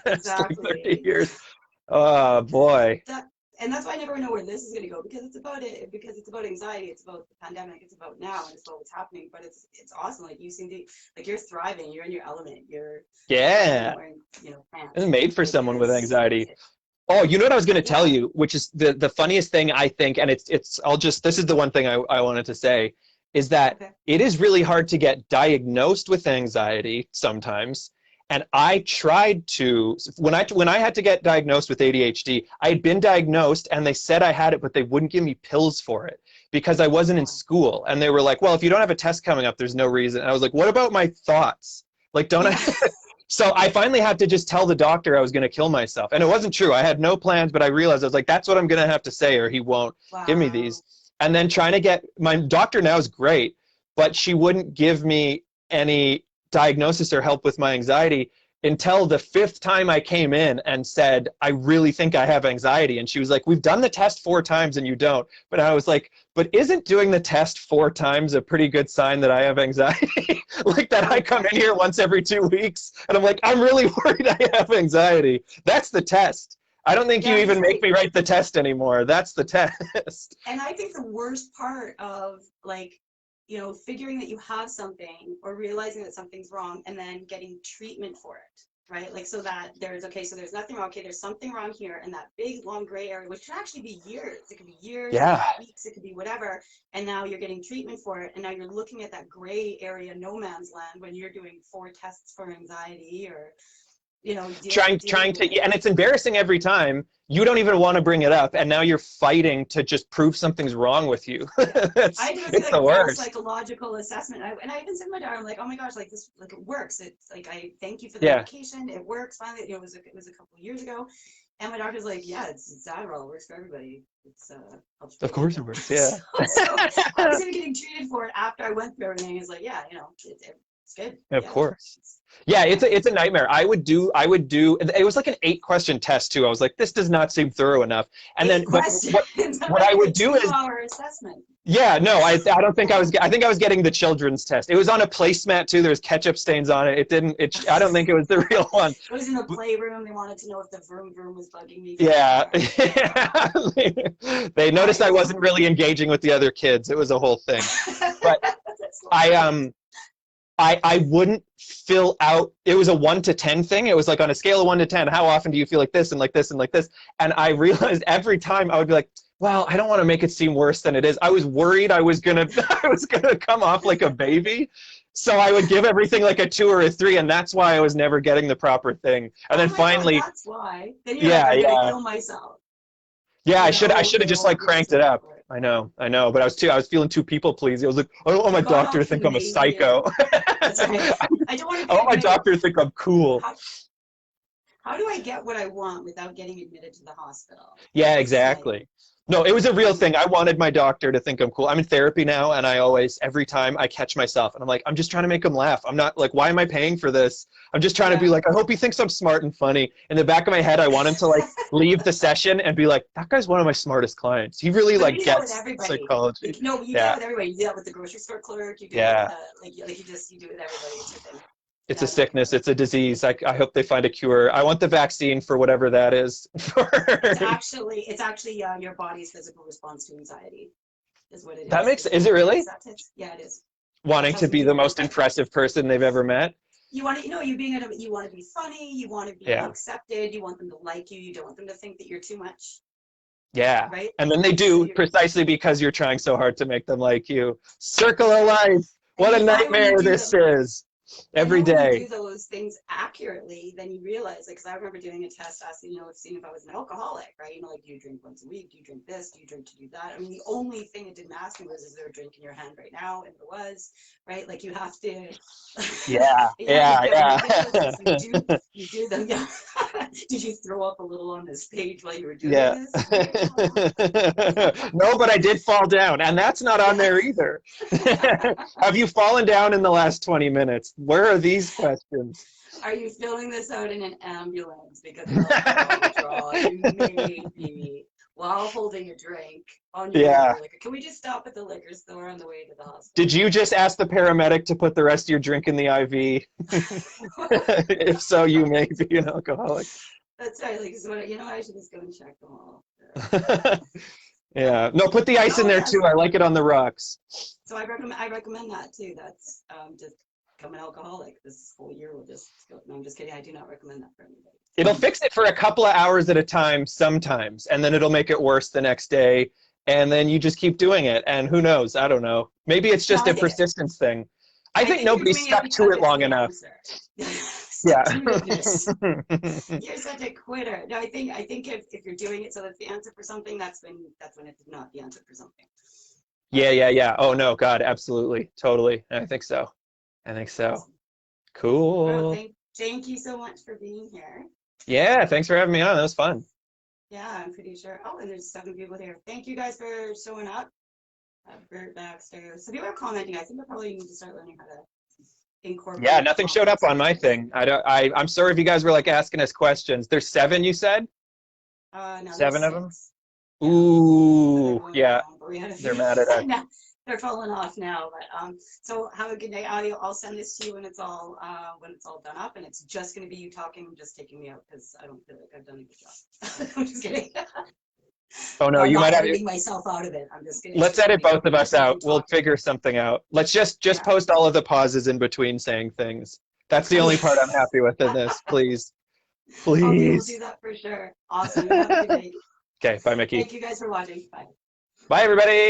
[SPEAKER 2] last like 30 years. Oh boy.
[SPEAKER 1] And that's why I never know where this is going to go, because it's about anxiety, it's about the pandemic, it's about now, and it's about what's happening. But it's awesome. Like, you seem to, like, you're thriving, you're in your element, you're wearing, pants.
[SPEAKER 2] It's made for someone with anxiety. Oh, you know what I was going to tell you, which is the funniest thing, I think, and this is the one thing I wanted to say, is that it is really hard to get diagnosed with anxiety sometimes. And I tried to, when I had to get diagnosed with ADHD, I had been diagnosed and they said I had it, but they wouldn't give me pills for it because I wasn't in school. And they were like, well, if you don't have a test coming up, there's no reason. And I was like, what about my thoughts? Like, don't I? So I finally had to just tell the doctor I was going to kill myself. And it wasn't true. I had no plans, but I realized I was like, that's what I'm going to have to say or he won't give me these. And then trying to get, my doctor now is great, but she wouldn't give me any diagnosis or help with my anxiety until the fifth time I came in and said, I really think I have anxiety. And she was like, we've done the test 4 times and you don't. But I was like, but isn't doing the test 4 times a pretty good sign that I have anxiety? Like that I come in here once every 2 weeks and I'm like, I'm really worried I have anxiety. That's the test. I don't think you even make me write the test anymore. That's the test.
[SPEAKER 1] And I think the worst part of like, you know, figuring that you have something or realizing that something's wrong and then getting treatment for it, right? Like, so that there's, okay, so there's nothing wrong. Okay, there's something wrong here. And that big, long gray area, which could actually be years. It could be years,
[SPEAKER 2] Yeah.
[SPEAKER 1] It could be weeks, it could be whatever. And now you're getting treatment for it. And now you're looking at that gray area, no man's land, when you're doing 4 tests for anxiety or, you know,
[SPEAKER 2] trying to, and it's embarrassing every time. You don't even want to bring it up, and now you're fighting to just prove something's wrong with you.
[SPEAKER 1] I do
[SPEAKER 2] it's the worst.
[SPEAKER 1] Psychological assessment, and I even said to my daughter, I'm like, oh my gosh, like this, like it works. It's like, I thank you for the medication. It works. Finally, you know, it was a couple of years ago, and my doctor's like, yeah, it's Adderall. It works for everybody. It's
[SPEAKER 2] of course it works. Yeah.
[SPEAKER 1] so I was even getting treated for it after I went through everything. He's like, yeah, you know, it's good.
[SPEAKER 2] Of course. Yeah, it's a nightmare. I would do, it was like an 8-question test too. I was like, this does not seem thorough enough. And then what I would do is,
[SPEAKER 1] assessment.
[SPEAKER 2] Yeah, no, I don't think I think I was getting the children's test. It was on a placemat too. There was ketchup stains on it. I don't think it was the real one.
[SPEAKER 1] It was in the playroom. They wanted to know if the vroom vroom was bugging me.
[SPEAKER 2] Yeah. They noticed I wasn't really engaging with the other kids. It was a whole thing. But I wouldn't fill out, it was a 1 to 10 thing. It was like on a scale of 1 to 10, how often do you feel like this and like this and like this? And I realized every time I would be like, well, I don't want to make it seem worse than it is. I was worried I was gonna come off like a baby. So I would give everything like a 2 or a 3, and that's why I was never getting the proper thing. And then finally,
[SPEAKER 1] that's why. Then you're like, I'm gonna kill myself.
[SPEAKER 2] Yeah, I should have just like cranked it up. I know, but I was feeling too people pleasing. I was like, I don't want my doctor to think I'm a psycho.
[SPEAKER 1] That's right. I don't want
[SPEAKER 2] I want my doctor to think I'm cool.
[SPEAKER 1] How do I get what I want without getting admitted to the hospital?
[SPEAKER 2] Yeah, exactly. No, it was a real thing. I wanted my doctor to think I'm cool. I'm in therapy now, and I always, every time I catch myself, and I'm like, I'm just trying to make him laugh. I'm not like, why am I paying for this? I'm just trying to be like, I hope he thinks I'm smart and funny. In the back of my head, I want him to like leave the session and be like, that guy's one of my smartest clients. He really like gets psychology.
[SPEAKER 1] Like, no, you do that with everybody. You do that with the grocery store clerk. You do it with, you do it with everybody. It's your thing.
[SPEAKER 2] It's a sickness. It's a disease. I hope they find a cure. I want the vaccine for whatever that is.
[SPEAKER 1] It's actually your body's physical response to anxiety, is what it is.
[SPEAKER 2] That makes. Is it really?
[SPEAKER 1] Yeah, it is.
[SPEAKER 2] Wanting to be the most impressive person they've ever met.
[SPEAKER 1] You want to, you want to be funny. You want to be accepted. You want them to like you. You don't want them to think that you're too much.
[SPEAKER 2] Yeah.
[SPEAKER 1] Right.
[SPEAKER 2] And then they do, precisely because you're trying so hard to make them like you. Circle of life. What a nightmare this is. Every day.
[SPEAKER 1] When you do those things accurately, then you realize, like, because I remember doing a test asking, seeing if I was an alcoholic, right? Like, do you drink once a week? Do you drink this? Do you drink to do that? I mean, the only thing it didn't ask me was, is there a drink in your hand right now? And there was, right? Like, you have to.
[SPEAKER 2] Yeah.
[SPEAKER 1] You do them. Yeah. Did you throw up a little on this page while you were doing this?
[SPEAKER 2] No, but I did fall down, and that's not on there either. Have you fallen down in the last 20 minutes? Where are these questions?
[SPEAKER 1] Are you filling this out in an ambulance? Because you may be while holding a drink on your liquor. Can we just stop at the liquor store on the way to the hospital?
[SPEAKER 2] Did you just ask the paramedic to put the rest of your drink in the IV? If so, you may be an alcoholic.
[SPEAKER 1] That's right. Like, so, I should just go and check them all.
[SPEAKER 2] Yeah. No, put the ice in there too. I like it on the rocks.
[SPEAKER 1] So I recommend that too. That's just become an alcoholic. This whole year will just go. No, I'm just kidding. I do not recommend that for anybody.
[SPEAKER 2] It'll fix it for a couple of hours at a time sometimes, and then it'll make it worse the next day, and then you just keep doing it, and who knows? I don't know. Maybe it's just a persistence thing. I think nobody stuck to it long enough. Yeah.
[SPEAKER 1] You're such a quitter. No, I think if you're doing it so that's the answer for something, that's when it's not the answer for something.
[SPEAKER 2] Yeah. Oh no, God, absolutely, totally. I think so. Cool.
[SPEAKER 1] Well, thank you so much for being here.
[SPEAKER 2] Yeah, thanks for having me on. That was fun.
[SPEAKER 1] Yeah, I'm pretty sure. Oh, and there's 7 people here. Thank you guys for showing up. Bert Baxter. So people are commenting. I think I probably need to start learning how to incorporate.
[SPEAKER 2] Yeah, nothing showed up on my
[SPEAKER 1] comments.
[SPEAKER 2] thing. I'm sorry if you guys were like asking us questions. There's 7, you said?
[SPEAKER 1] No,
[SPEAKER 2] 7
[SPEAKER 1] there's
[SPEAKER 2] of them?
[SPEAKER 1] 6. Yeah.
[SPEAKER 2] Ooh,
[SPEAKER 1] Going
[SPEAKER 2] yeah,
[SPEAKER 1] around, but we had a
[SPEAKER 2] they're
[SPEAKER 1] few.
[SPEAKER 2] mad at us.
[SPEAKER 1] No, they're falling off now. But so have a good day, Audio. I'll send this to you when it's all done up, and it's just going to be you talking, just taking me out because I don't feel like I've done a good job. I'm just kidding.
[SPEAKER 2] Oh no,
[SPEAKER 1] I'm
[SPEAKER 2] you
[SPEAKER 1] not
[SPEAKER 2] might have.
[SPEAKER 1] editing myself out of it. I'm just kidding.
[SPEAKER 2] Let's
[SPEAKER 1] It's
[SPEAKER 2] edit
[SPEAKER 1] me
[SPEAKER 2] both of us out. We'll
[SPEAKER 1] talking.
[SPEAKER 2] figure something out. Let's just
[SPEAKER 1] Yeah.
[SPEAKER 2] post all of the pauses in between saying things. That's the only part I'm happy with in this. Please,
[SPEAKER 1] Okay, we'll do
[SPEAKER 2] please.
[SPEAKER 1] that for sure. Awesome. Have a good day.
[SPEAKER 2] Okay, bye, Mickey.
[SPEAKER 1] Thank you guys for watching. Bye.
[SPEAKER 2] Bye, everybody.